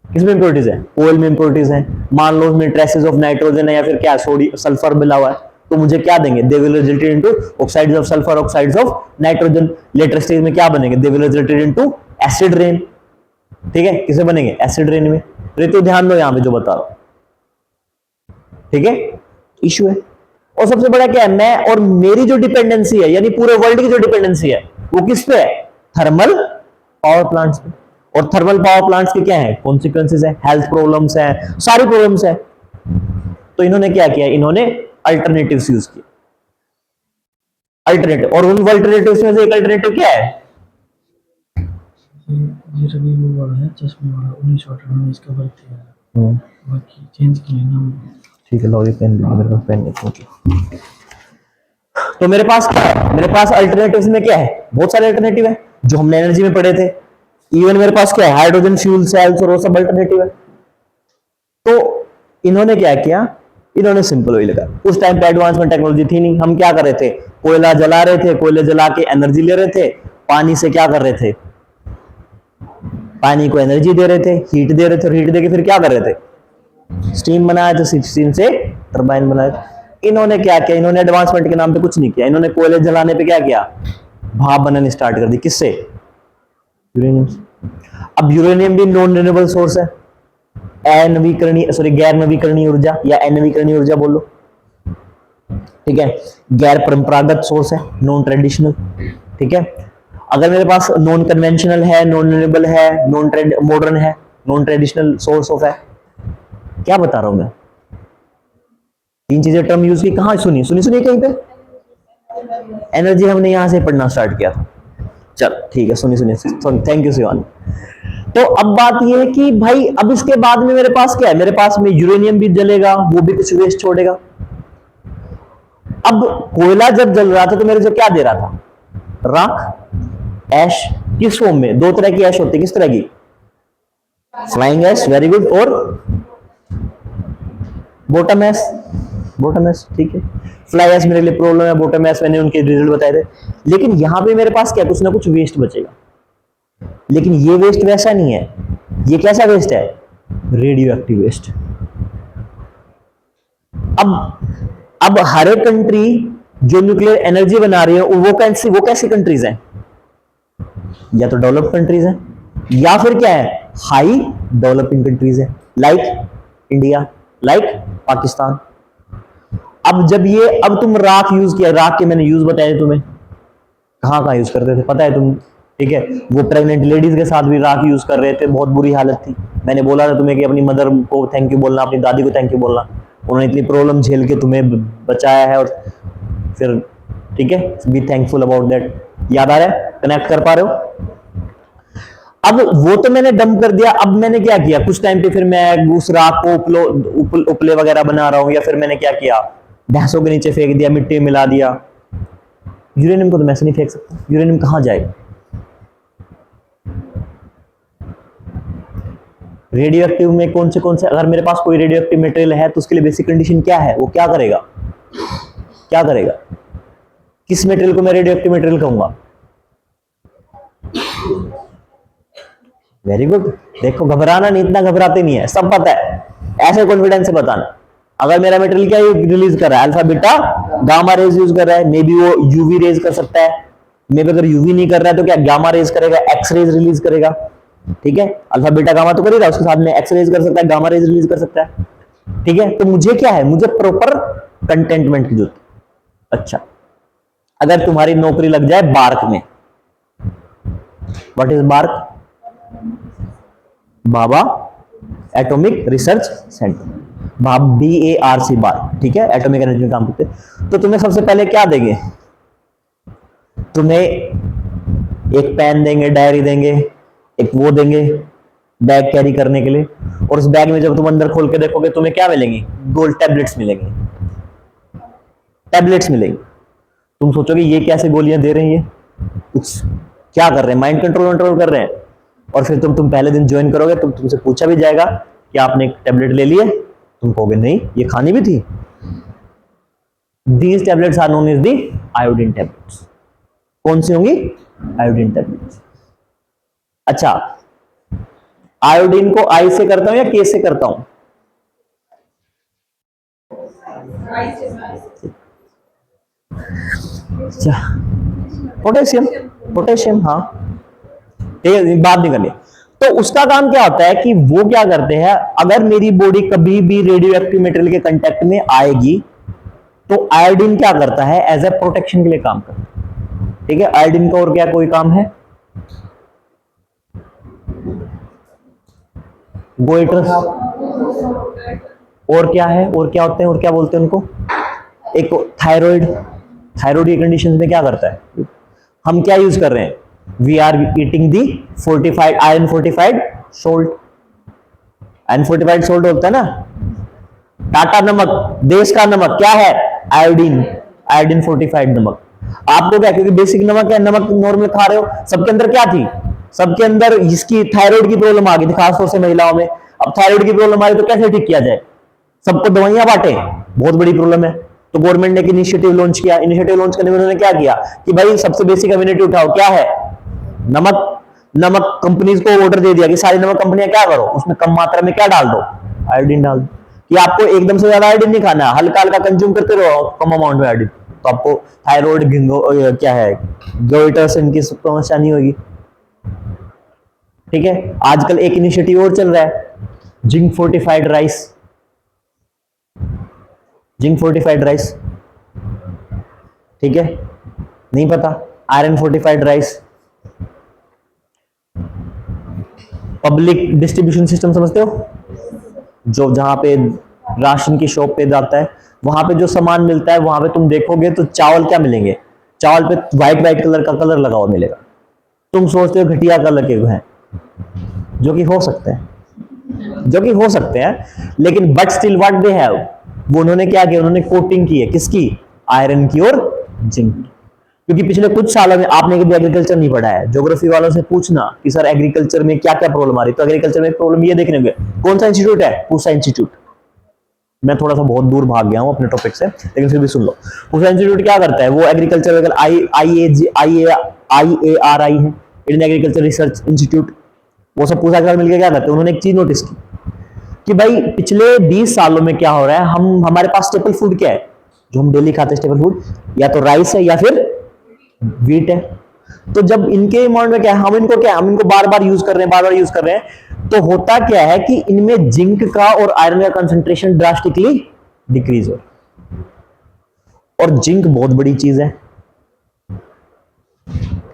किसमें इंप्योरिटीज है, ऑयल में इंप्योरिटीज है। मान लो उसमें ट्रेसेस ऑफ नाइट्रोजन है या फिर क्या सोडियम सल्फर मिला हुआ है, तो मुझे क्या देंगे, they will result into oxides of sulphur, oxides of nitrogen. Later stage में क्या बनेंगे, they will result into acid rain. ठीक है, किसे बनेंगे, एसिड रेन में। तो ध्यान दो यहां पे जो बता रहा हूं। ठीक है, इशू है। और सबसे बड़ा क्या है, मैं और मेरी जो डिपेंडेंसी है, यानी पूरे वर्ल्ड की जो डिपेंडेंसी है, वो किस पे है, थर्मल पावर प्लांट्स पे। और थर्मल पावर प्लांट्स के क्या है कॉन्सिक्वेंसेज है, हेल्थ प्रॉब्लम्स है, सारी प्रॉब्लम्स है। तो इन्होंने क्या किया, इन्होंने अल्टरनेटिव्स यूज किए, अल्टरनेटिव। और उन अल्टरनेटिव्स में से एक अल्टरनेटिव क्या है, ये रवि वो वाला है, चश्मे वाला, 1998 इसका बर्थडे है। बाकी चेंज किए नाम। ठीक है, लो ये पेन भी मेरे पास पेन नहीं। तो मेरे पास क्या है, मेरे पास अल्टरनेटिव्स में क्या है, बहुत सारे अल्टरनेटिव है जो हमने एनर्जी में पढ़े थे। इवन मेरे पास क्या है, हाइड्रोजन फ्यूल सेल्स और वो सब अल्टरनेटिव है। तो इन्होंने क्या किया, इन्होंने सिंपल वही लगा। उस टाइम पे एडवांसमेंट टेक्नोलॉजी थी नहीं, हम क्या कर रहे थे, कोयला जला रहे थे, कोयले जला के एनर्जी ले रहे थे, पानी से क्या कर रहे थे, पानी को एनर्जी दे रहे थे, हीट दे रहे थे, और हीट देके फिर क्या कर रहे थे, स्टीम बनाया, तो स्टीम से टरबाइन बनाया। इन्होंने क्या किया, इन्होंने एडवांसमेंट के नाम पे कुछ नहीं किया, इन्होंने कोयले जलाने पे क्या किया, भाप बनानी स्टार्ट कर दी। किससे, यूरेनियम। अब यूरेनियम भी नॉन रिन्यूएबल सोर्स है, अनवीकरणीय, सॉरी गैर नवीकरणीय ऊर्जा या अनवीकरणीय ऊर्जा बोलो, ठीक है, गैर परंपरागत सोर्स है, नॉन ट्रेडिशनल, ठीक है। अगर मेरे पास नॉन कन्वेंशनल है, नॉन रिन्यूएबल है, नॉन मॉडर्न है, नॉन ट्रेडिशनल सोर्स ऑफ है, क्या बता रहा हूं मैं, तीन चीजें टर्म यूज की, कहां सुनी कहीं पे, एनर्जी हमने यहां से पढ़ना स्टार्ट किया था। चल ठीक है, सुनिए, थैंक यू शिवानी। तो अब बात यह है कि भाई अब इसके बाद में मेरे पास क्या है, मेरे पास में यूरेनियम भी जलेगा, वो भी कुछ वेस्ट छोड़ेगा। अब कोयला जब जल रहा था तो मेरे को क्या दे रहा था, राख, ऐश। किस फॉर्म में, दो तरह की ऐश होती है, किस तरह की, फ्लाइंग ऐश, वेरी गुड, और बॉटम ऐश, बॉटम ऐश, ठीक है। फ्लाई ऐश मेरे लिए प्रॉब्लम है, बॉटम ऐश मैंने उनके रिजल्ट बताए थे। लेकिन यहां पे मेरे पास क्या, कुछ ना कुछ वेस्ट बचेगा, लेकिन ये वेस्ट वैसा नहीं है, ये कैसा वेस्ट है, रेडियो एक्टिव वेस्ट। अब हर एक कंट्री जो न्यूक्लियर एनर्जी बना रही है वो कैसी कंट्रीज हैं, या तो डेवलप्ड कंट्रीज हैं या फिर क्या है, हाई डेवलपिंग कंट्रीज है, लाइक इंडिया, लाइक पाकिस्तान। अब जब ये, अब तुम राख यूज किया, राख के मैंने यूज बताए तुम्हें, कहां कहां यूज करते थे पता है तुम, ठीक है। वो प्रेग्नेंट लेडीज के साथ भी राख यूज कर रहे थे, बहुत बुरी हालत थी। मैंने बोला था तुम्हें कि अपनी मदर को थैंक यू बोलना, अपनी दादी को थैंक यू बोलना, उन्होंने इतनी प्रॉब्लम झेल के तुम्हें बचाया है, और फिर ठीक है, बी थैंकफुल अबाउट दैट। याद आ रहा है, कनेक्ट कर पा रहे हो। अब वो तो मैंने डंप कर दिया, अब मैंने क्या किया, कुछ टाइम पे फिर मैं उस राख को उपले वगैरह बना रहा हूं, या फिर मैंने क्या किया, भैंसों के नीचे फेंक दिया, मिट्टी में मिला दिया। यूरेनियम को तो मैं ऐसे नहीं फेंक सकता, यूरेनियम कहां जाएगा, रेडियो एक्टिव में कौन से, अगर मेरे पास कोई रेडियो एक्टिव मटेरियल है तो उसके लिए बेसिक कंडीशन क्या है, वो क्या करेगा, क्या करेगा, किस मटेरियल को मैं रेडियो एक्टिव मटेरियल कहूंगा, वेरी गुड। देखो घबराना नहीं, इतना घबराते नहीं है, सब पता है, ऐसे कॉन्फिडेंस से बताना। अगर मेरा मटेरियल क्या रिलीज कर रहा है, alpha beta gamma rays use कर रहा है, मे बी वो यूवी रेज कर सकता है, मे बी अगर यूवी नहीं कर रहा है तो क्या गामा रेज करेगा, एक्स रेज रिलीज करेगा, ठीक है। अल्फा बीटा गामा तो करेगा, उसके साथ में एक्स रेज कर सकता है, गामा रेज रिलीज कर सकता है, ठीक है। तो मुझे क्या है, मुझे प्रॉपर कंटेनमेंट की जरूरत। अच्छा, अगर तुम्हारी नौकरी लग जाए बार्क में, what is BARC, Bhabha atomic research centre, BARC, बार, ठीक है, एटॉमिक एनर्जी में काम करते। तो तुम्हें सबसे पहले क्या देंगे, तुम्हें एक पेन देंगे, डायरी देंगे, एक वो देंगे बैग कैरी करने के लिए, और उस बैग में जब तुम अंदर खोल के देखोगे तुम्हें क्या मिलेंगी, गोल्ड टैबलेट्स मिलेंगी, टैबलेट्स मिलेंगी। तुम सोचोगे ये कैसे गोलियां दे रही हैं, कुछ क्या कर रहे हैं, माइंड कंट्रोल कर रहे हैं। और फिर तुम पहले दिन ज्वाइन करोगे तो तुमसे पूछा भी जाएगा कि आपने एक टैबलेट ले ली है, तुम कहोगे नहीं, ये खानी भी थी। These tablets are known as the iodine tablets. कौन सी होंगी, आयोडीन टैबलेट्स। अच्छा, आयोडीन को आई से करता हूं या के से करता हूं, अच्छा पोटेशियम, पोटेशियम, हाँ ठीक है, बात नहीं करनी। तो उसका काम क्या होता है कि वो क्या करते हैं, अगर मेरी बॉडी कभी भी रेडियो एक्टिव मटेरियल के कांटेक्ट में आएगी तो आयोडीन क्या करता है, एज ए प्रोटेक्शन के लिए काम करता है, ठीक है। आयोडीन का और क्या कोई काम है, गोइटर्स, और क्या है, और क्या होते हैं, और क्या बोलते हैं उनको, एक थायराइड। थायराइड की कंडीशन में क्या करता है, हम क्या यूज कर रहे हैं, we are eating the fortified iron fortified salt. Iron fortified salt होता है ना, टाटा नमक, देश का नमक क्या है, आयोडीन, आयोडीन फोर्टिफाइड नमक। आपको क्या, क्योंकि बेसिक नमक है, नमक नॉर्मल खा रहे हो, सबके अंदर क्या थी, सबके अंदर इसकी थायराइड की प्रॉब्लम आ गई थी, खासतौर से महिलाओं में। अब थायराइड की प्रॉब्लम आ रही तो कैसे ठीक किया जाए, सबको दवाइयां बांटे, बहुत बड़ी प्रॉब्लम है। तो गवर्नमेंट ने एक इनिशिएटिव लॉन्च किया। इनिशिएटिव लॉन्च करने में उन्होंने क्या किया कि भाई सबसे बेसिक इम्यूनिटी उठाओ, क्या है, नमक। नमक कंपनीज को ऑर्डर दे दिया कि सारी नमक कंपनियां क्या करो, उसमें कम मात्रा में क्या डाल दो, आयोडीन डाल दो। कि आपको एकदम से ज्यादा आयोडीन नहीं खाना, हल्का हल्का कंज्यूम करते रहो कम अमाउंट में आयोडीन, तो आपको थायराइड, क्या है, गोइटर्स, इनकी समस्या नहीं होगी। ठीक है, आजकल एक इनिशिएटिव और चल रहा है, zinc fortified rice. Zinc fortified rice, ठीक है, नहीं पता, iron fortified rice. Public distribution system समझते हो, जो जहां पे राशन की शॉप पे जाता है, वहां पे जो सामान मिलता है, वहां पे तुम देखोगे तो चावल क्या मिलेंगे, चावल पे व्हाइट व्हाइट कलर का कलर लगा हुआ मिलेगा। तुम सोचते हो घटिया कलर के हैं, जो कि हो सकते हैं, जो कि हो सकते हैं, लेकिन but still what they have, वो उन्होंने क्या किया, उन्होंने कोटिंग की है, किसकी, आयरन की और जिंक की। क्योंकि पिछले कुछ सालों में आपने कभी एग्रीकल्चर नहीं पढ़ा है, ज्योग्राफी वालों से पूछना कि सर एग्रीकल्चर में क्या क्या प्रॉब्लम आ रही है, तो एग्रीकल्चर में प्रॉब्लम ये देखने में, कौन सा इंस्टीट्यूट है, पूसा इंस्टीट्यूट। मैं थोड़ा सा बहुत दूर भाग गया हूं अपने टॉपिक से, लेकिन फिर भी सुन लो। पूसा इंस्टीट्यूट क्या करता है, वो एग्रीकल्चर, IARI है, इंडियन एग्रीकल्चर रिसर्च इंस्टीट्यूट, वो सब पूसा के मिलकर क्या करते हैं, उन्होंने एक चीज नोटिस की कि भाई पिछले 20 सालों में क्या हो रहा है, हमारे पास स्टेपल फूड क्या है, जो हम डेली खाते हैं स्टेपल फूड, या तो राइस है या फिर व्हीट है। तो जब इनके अमाउंट में क्या है, हम इनको बार बार यूज कर रहे हैं, बार बार यूज कर रहे हैं, तो होता क्या है कि इनमें जिंक का और आयरन का कंसंट्रेशन ड्रास्टिकली डिक्रीज हो। और जिंक बहुत बड़ी चीज है,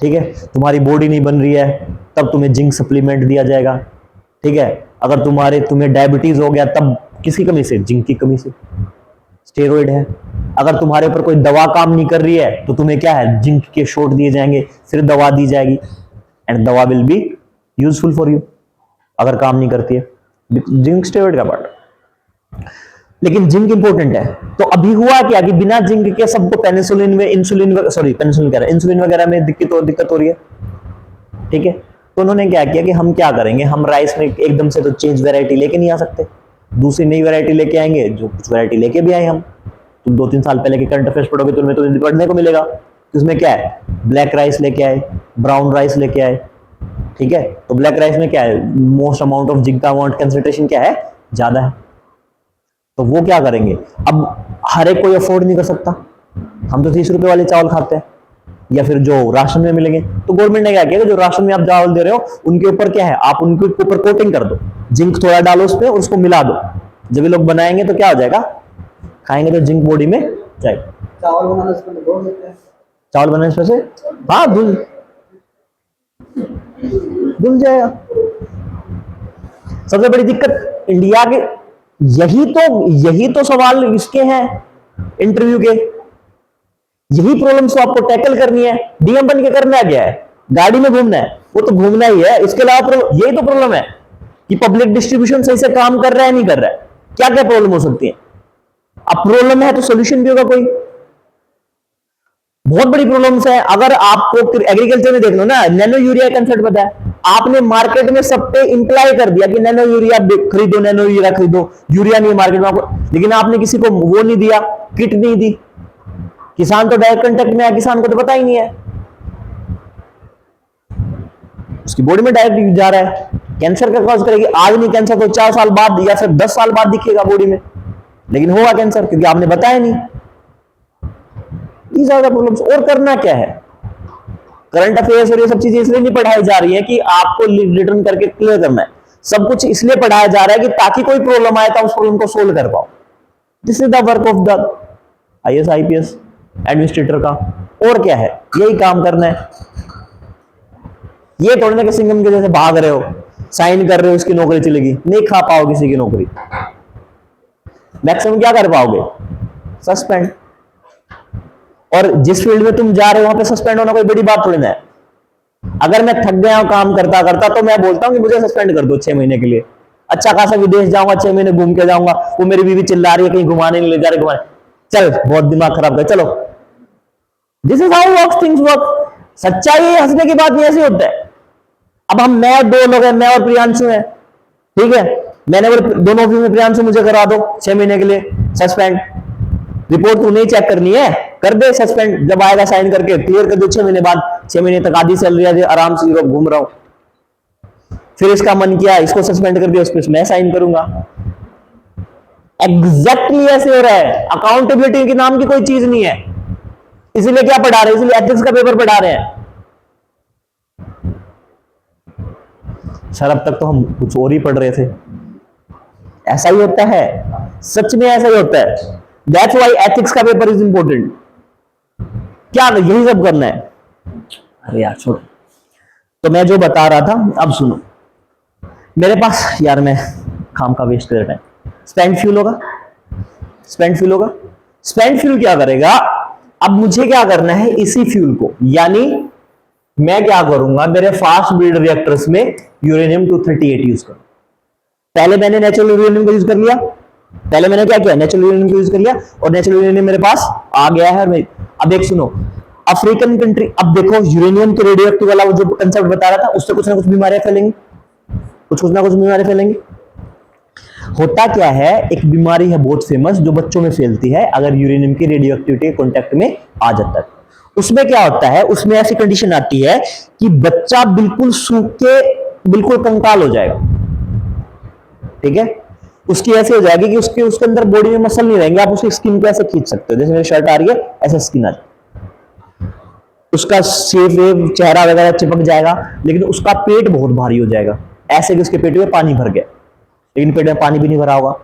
ठीक है, तुम्हारी बॉडी नहीं बन रही है तब तुम्हें जिंक सप्लीमेंट दिया जाएगा। ठीक है, अगर तुम्हें डायबिटीज हो गया तब किसकी कमी से, जिंक की कमी से। स्टेरॉइड है, अगर तुम्हारे ऊपर कोई दवा काम नहीं कर रही है तो तुम्हें क्या है, जिंक के शॉट दिए जाएंगे, फिर दवा दी जाएगी, एंड दवा will be useful for you. अगर काम नहीं करती है, जिंक स्टेरॉइड का पार्ट, लेकिन जिंक इंपॉर्टेंट है। तो अभी हुआ क्या कि बिना जिंक के सबको पेनिसिलिन में, इंसुलिन वगैरह में दिक्कत हो रही है। ठीक है, तो उन्होंने क्या किया कि हम क्या करेंगे, हम राइस में एकदम से तो चेंज वैरायटी लेके नहीं आ सकते, दूसरी नई वैरायटी लेके आएंगे, जो कुछ वैरायटी लेके भी आए हम। तुम 2-3 साल पहले के करंट अफेयर्स पढ़ोगे तो तुम्हें पढ़ने को मिलेगा कि उसमें क्या है, ब्लैक राइस लेके आए, ब्राउन राइस लेके आए। ठीक है, तो ब्लैक राइस में क्या है, मोस्ट अमाउंट ऑफ जिंक का अमाउंट कंसंट्रेशन क्या है, ज्यादा है। तो वो क्या करेंगे, अब हर एक कोई अफोर्ड नहीं कर सकता, हम तो 30 रुपए वाले चावल खाते हैं, या फिर जो राशन में मिलेंगे। तो गवर्नमेंट ने क्या किया, जो राशन में आप चावल दे रहे हो उनके ऊपर क्या है, आप उनके ऊपर कोटिंग कर दो, जिंक थोड़ा डालो उस पर और उसको मिला दो। जब ये लोग बनाएंगे तो क्या हो जाएगा, खाएंगे तो जिंक बॉडी में जाएगा। चावल बनाने से पहले धो लेते हैं। चावल बनाने से, हाँ, धुल जाएगा। सबसे बड़ी दिक्कत इंडिया के, यही तो सवाल इसके हैं इंटरव्यू के, यही प्रॉब्लम्स तो आपको टैकल करनी है। डीएम बन के करना क्या है, गाड़ी में घूमना है, वो तो घूमना ही है, इसके अलावा यही तो प्रॉब्लम है कि पब्लिक डिस्ट्रीब्यूशन सही से काम कर रहा है नहीं कर रहा है, क्या क्या प्रॉब्लम हो सकती है। अब प्रॉब्लम है तो सोल्यूशन भी होगा कोई, बहुत बड़ी प्रॉब्लम्स है। अगर आपको एग्रीकल्चर में देख लो ना, नैनो यूरिया कंसेप्ट पता है, आपने मार्केट में सब पे इंप्लाई कर दिया कि नैनो यूरिया खरीदो, नैनो यूरिया खरीदो, यूरिया नहीं है मार्केट में आपको, लेकिन आपने किसी को वो नहीं दिया, किट नहीं दी, किसान तो डायरेक्ट कांटेक्ट में है, किसान को तो पता ही नहीं है, उसकी बॉडी में डायरेक्ट जा रहा है, कैंसर का कॉज करेगी। आज नहीं कैंसर तो 4 साल बाद या फिर 10 साल बाद दिखेगा बॉडी में, लेकिन होगा कैंसर क्योंकि आपने बताया नहीं। These are the problems। और करना क्या है, करंट अफेयर्स और ये सब चीजें इसलिए नहीं पढ़ाई जा रही है कि आपको रिटर्न करके क्लियर करना है, सब कुछ इसलिए पढ़ाया जा रहा है कि ताकि कोई प्रॉब्लम आए तो उस प्रॉब्लम को सोल्व कर पाओ। This is the work of the IAS IPS administrator का, और क्या है, यही काम करना है। ये थोड़ी ना कि सिंघम के जैसे भाग रहे हो साइन कर रहे हो उसकी नौकरी चलेगी, नहीं खा पाओगे किसी की नौकरी। मैक्सिमम क्या कर पाओगे, सस्पेंड। और जिस फील्ड में तुम जा रहे हो वहां पे सस्पेंड होना कोई बड़ी बात थोड़ी ना है। अगर मैं थक गया हूं काम करता करता तो मैं बोलता हूं कि मुझे सस्पेंड कर दो 6 महीने के लिए, अच्छा खासा विदेश जाऊंगा, 6 महीने घूम के जाऊंगा, वो मेरी बीवी चिल्ला रही है कहीं घुमाने नहीं ले जा रहे, घुमाने, चल बहुत दिमाग खराब कर, चलो। This is how works, things work. सच्चाई है, हंसने की बात नहीं, ऐसे होता है। अब हम, मैं दो लोग हैं, मैं और प्रियांशु हैं, ठीक है, मैंने बोला दोनों ऑफिस में प्रियांशु मुझे करा दो 6 महीने के लिए सस्पेंड, रिपोर्ट तू नहीं चेक करनी है, कर दे सस्पेंड, जब आएगा साइन करके क्लियर कर दो 6 महीने बाद, 6 महीने तक आधी सैलरी आ जाए, आराम से यूरोप घूम रहा हूं। फिर इसका मन किया इसको सस्पेंड कर दिया, उस पर मैं साइन करूंगा। एग्जैक्टली ऐसे हो रहा है। अकाउंटेबिलिटी के नाम की कोई चीज नहीं है, इसीलिए क्या पढ़ा रहे हैं, इसलिए एथिक्स का पेपर पढ़ा रहे हैं। सर अब तक तो हम कुछ और ही पढ़ रहे थे। ऐसा ही होता है, सच में ऐसा ही होता है। दैट्स व्हाई एथिक्स का पेपर इज इंपॉर्टेंट। क्या यही सब करना है? अरे यार छोड़ो। तो मैं जो बता रहा था, अब सुनो। मेरे पास, यार मैं काम का वेस्ट कर रहा है। स्पेंड फ्यूल होगा, स्पेंड फ्यूल होगा। स्पेंड फ्यूल क्या करेगा, अब मुझे क्या करना है, इसी फ्यूल को, यानी मैं क्या करूंगा, मेरे फास्ट ब्रीड रिएक्टर्स में यूरेनियम 238 यूज करूं। पहले मैंने नेचुरल यूरेनियम को यूज कर लिया, पहले मैंने क्या किया, नेचुरल यूरेनियम को यूज कर लिया, और नेचुरल यूरेनियम मेरे पास आ गया है। और मैं, अब एक सुनो, अफ्रीकन कंट्री, अब देखो यूरेनियम के रेडियो एक्टिव वाला वो जो कंसेप्ट बता रहा था, उससे कुछ ना कुछ बीमारियां फैलेंगी, कुछ ना कुछ बीमारियां फैलेंगी। होता क्या है, एक बीमारी है बहुत फेमस जो बच्चों में फैलती है अगर यूरेनियम की रेडियो एक्टिविटी कॉन्टेक्ट में आ जाता है। उसमें क्या होता है, उसमें ऐसी कंडीशन आती है कि बच्चा बिल्कुल सूख के बिल्कुल कंकाल हो जाएगा, ठीक है। उसकी ऐसे हो जाएगी कि उसके अंदर बॉडी में मसल नहीं रहेंगे, आप उसकी स्किन को ऐसे खींच सकते हो, जैसे मेरी शर्ट आ रही है ऐसे स्किन आ जाए, उसका शेप चेहरा वगैरह चिपक जाएगा, लेकिन उसका पेट बहुत भारी हो जाएगा, ऐसे कि उसके पेट में पानी भर गया, लेकिन पेट में पानी भी नहीं भरा होगा।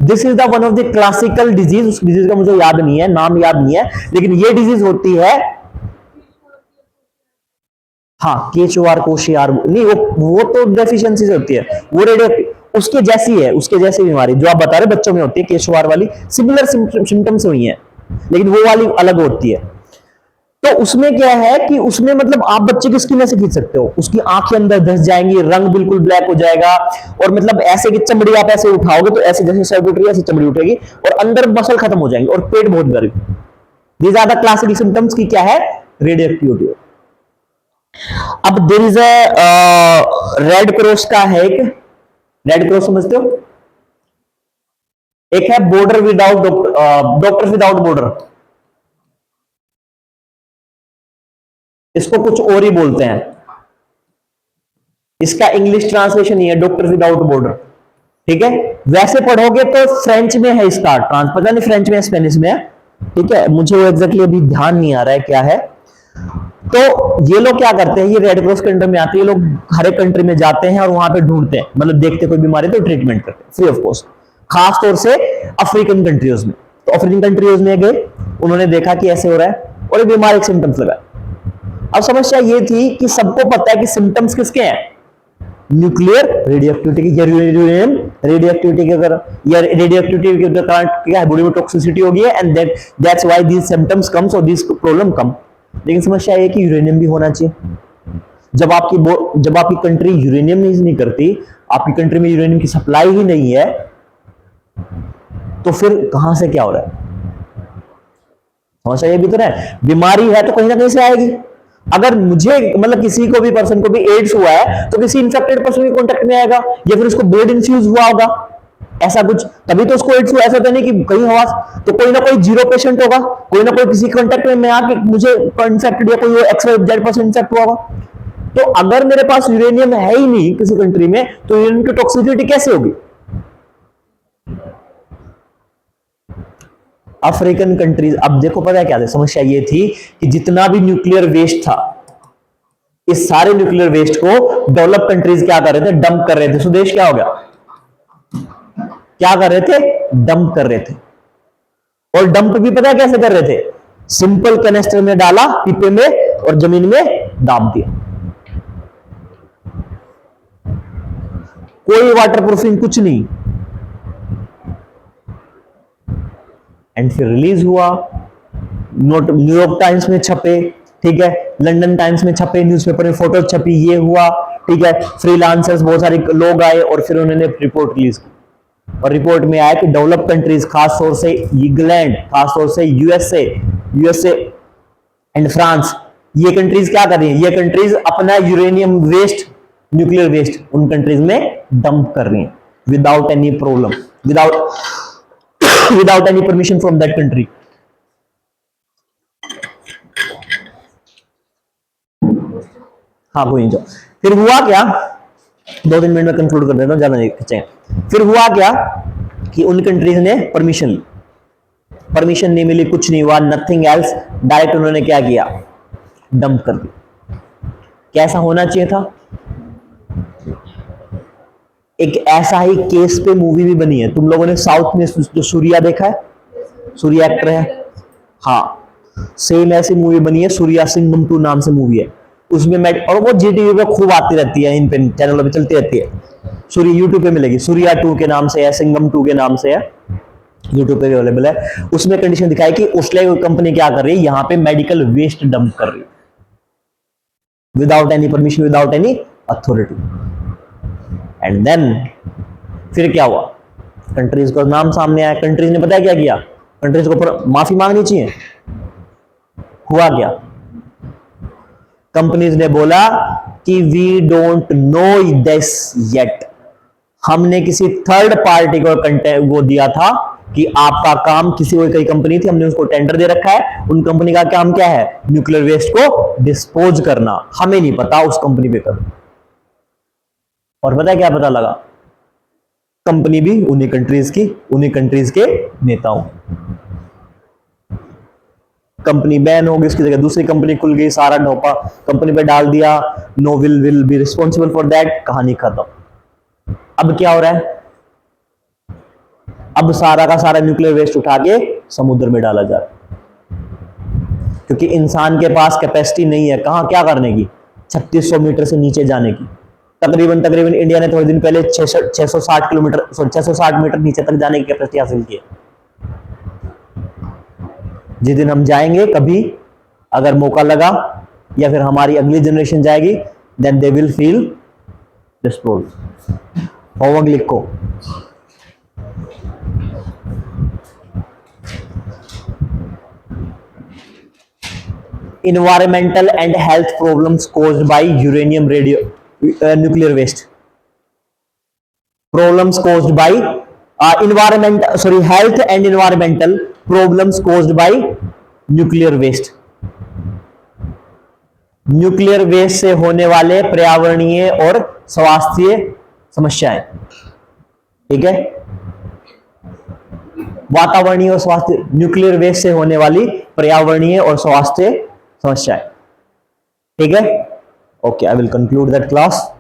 This is the one of the classical disease. उस डिजीज का मुझे याद नहीं है, नाम याद नहीं है, लेकिन ये डिजीज होती है, हाँ केचुआर कोशियार नहीं, वो तो डेफिशिएंसी से होती है, वो रेडियो उसके जैसी है, उसके जैसी बीमारी जो आप बता रहे बच्चों में होती है, केचुआर वाली, सिमिलर सिम्टम्स हुई हैं, लेकिन वो वाली अलग होती है। तो उसमें क्या है कि उसमें मतलब आप बच्चे की स्किन ऐसे खींच सकते हो, उसकी आंखें अंदर धस जाएंगी, रंग बिल्कुल ब्लैक हो जाएगा, और मतलब ऐसे कि चमड़ी आप ऐसे उठाओगे तो ऐसे जैसे शर्ट उठ रही है ऐसे चमड़ी उठेगी, और अंदर मसल खत्म हो जाएंगे, और पेट बहुत भारी। These are the classical symptoms की क्या है, रेडियो एक्टिविटी। अब there is a red cross का है एक, रेड क्रॉस समझते हो, एक है border without doctor without border, इसको कुछ और ही बोलते हैं, इसका इंग्लिश ट्रांसलेशन ही है डॉक्टर विदाउट बॉर्डर, ठीक है। वैसे पढ़ोगे तो फ्रेंच में है इसका ट्रांस, पता नहीं फ्रेंच में स्पेनिश में है, ठीक है, मुझे वो एग्जैक्टली अभी ध्यान नहीं आ रहा है क्या है। तो ये लोग क्या करते हैं, ये रेड क्रॉस के अंडर में आते हैं, ये लोग हर एक कंट्री में जाते हैं और वहां पे ढूंढते हैं, मतलब देखते कोई बीमारी तो ट्रीटमेंट करते हैं फ्री ऑफ कॉस्ट, खास तौर से अफ्रीकन कंट्रीज में। तो अफ्रीकन कंट्रीज में गए, उन्होंने देखा कि ऐसे हो रहा है और ये बीमारी के सिम्टम्स लगाए। अब समस्या ये थी कि सबको पता है कि सिम्टम्स किसके हैं, न्यूक्लियर रेडियो एक्टिविटी की, यूरेनियम रेडियो एक्टिविटी के, अगर या रेडियो एक्टिविटी के कारण क्या है, बॉडी में टॉक्सिसिटी होगी है, and that's why these symptoms comes और दिस प्रॉब्लम कम। लेकिन समस्या ये कि यूरेनियम भी होना चाहिए। जब आपकी कंट्री यूरेनियम यूज नहीं करती, आपकी कंट्री में यूरेनियम की सप्लाई ही नहीं है, तो फिर कहां से क्या हो रहा है, समस्या ये भी तो है। बीमारी है तो कहीं ना कहीं से आएगी। अगर मुझे मतलब किसी को भी पर्सन को भी एड्स हुआ है तो किसी इंफेक्टेड पर्सन के कांटेक्ट में आएगा, या फिर उसको ब्लड इन्फ्यूज हुआ होगा, ऐसा कुछ, तभी तो उसको एड्स हुआ। ऐसा तो नहीं कि कहीं हुआ तो कोई ना कोई जीरो पेशेंट होगा, कोई ना कोई किसी कांटेक्ट में मैं आके मुझे इंफेक्टेड या कोई XYZ पर्सन इंफेक्ट हुआ होगा। तो अगर मेरे पास यूरेनियम है ही नहीं किसी कंट्री में, तो यूरेनियम की टॉक्सिसिटी कैसे होगी। अफ्रीकन कंट्रीज, अब देखो पता है क्या था, समस्या ये थी कि जितना भी न्यूक्लियर वेस्ट था, इस सारे न्यूक्लियर वेस्ट को डेवलप कंट्रीज क्या कर रहे थे, डंप कर रहे थे। स्वदेश क्या हो गया, क्या कर रहे थे, डंप कर रहे थे। और डंप भी पता है कैसे कर रहे थे, सिंपल कैनेस्टर में डाला पीपे में और जमीन में दाब दिया। कोई वाटर प्रूफिंग, कुछ नहीं। एंड फिर रिलीज हुआ, नोट न्यूयॉर्क टाइम्स में छपे, ठीक है, लंदन टाइम्स में छपे, न्यूज़पेपर में फोटो छपी, ये हुआ, ठीक है। फ्रीलांसर्स बहुत सारे लोग आए और फिर उन्होंने रिपोर्ट रिलीज की, और रिपोर्ट में आया कि डेवलप कंट्रीज, खासतौर से इंग्लैंड, खासतौर से यूएसए एंड फ्रांस, ये कंट्रीज क्या कर रही हैं, ये कंट्रीज अपना यूरेनियम वेस्ट, न्यूक्लियर वेस्ट उन कंट्रीज में डंप कर रही हैं without any problem, without any permission from that country. हाँ कोई नहीं, जाओ। फिर हुआ क्या, 2-3 मिनट में कंक्लूड कर देता हूं, ज्यादा नहीं खींचेंगे। फिर हुआ क्या कि उन कंट्रीज ने परमिशन नहीं मिली, कुछ नहीं हुआ, नथिंग एल्स, डायरेक्ट उन्होंने क्या किया, डंप कर दिया। कैसा होना चाहिए था? एक ऐसा ही केस पे मूवी भी बनी है, तुम लोगों ने साउथ में जो सूर्या देखा है, सूर्या एक्टर है, हाँ, सेम ऐसी मूवी बनी है, सूर्या सिंघम 2 नाम से मूवी है, उसमें मैं, और वो जीटीवी पे खूब आती रहती है, इन पे चैनलों पे चलती रहती है, सूर्य यूट्यूब पे मिलेगी, सूर्या 2 के नाम से है, सिंघम 2 के नाम से है, यूट्यूब पे अवेलेबल है। उसमें कंडीशन दिखाई कि उसले कंपनी क्या कर रही है, यहां पे मेडिकल वेस्ट डंप कर रही है without any permission, without any authority. And then फिर क्या हुआ, कंट्रीज का नाम सामने आया, कंट्रीज ने पता है क्या किया, कंट्रीज को माफी मांगनी चाहिए। हुआ क्या, कंपनीज ने बोला कि we don't know this yet, हमने किसी थर्ड पार्टी को वो दिया था कि आपका काम, किसी कोई कंपनी थी, हमने उसको टेंडर दे रखा है, उन कंपनी का काम क्या है, न्यूक्लियर वेस्ट को डिस्पोज करना, हमें नहीं पता, उस कंपनी पे कर। और पता है क्या पता लगा, कंपनी भी उन्हीं कंट्रीज की, उन्हीं कंट्रीज के नेताओं, कंपनी बैन हो गई, उसकी जगह दूसरी कंपनी खुल गई, सारा ढोपा कंपनी पे डाल दिया, no will be responsible for that, कहानी खत्म। अब क्या हो रहा है, अब सारा का सारा न्यूक्लियर वेस्ट उठा के समुद्र में डाला जा रहा है, क्योंकि इंसान के पास कैपेसिटी नहीं है, कहां क्या करने की, 3600 मीटर से नीचे जाने की। तकरीबन इंडिया ने थोड़े दिन पहले 660 मीटर नीचे तक जाने की कैपेसिटी हासिल की है। जिस दिन हम जाएंगे कभी, अगर मौका लगा, या फिर हमारी अगली जनरेशन जाएगी, then they will feel this problem. Homework लिखो, environmental and health problems caused by uranium nuclear waste, problems caused by health and environmental problems caused by nuclear waste, nuclear waste से होने वाले पर्यावरणीय और स्वास्थ्य समस्याएं, ठीक है, वातावरणीय और स्वास्थ्य, न्यूक्लियर वेस्ट से होने वाली पर्यावरणीय और स्वास्थ्य समस्याएं, ठीक है। Okay, I will conclude that class.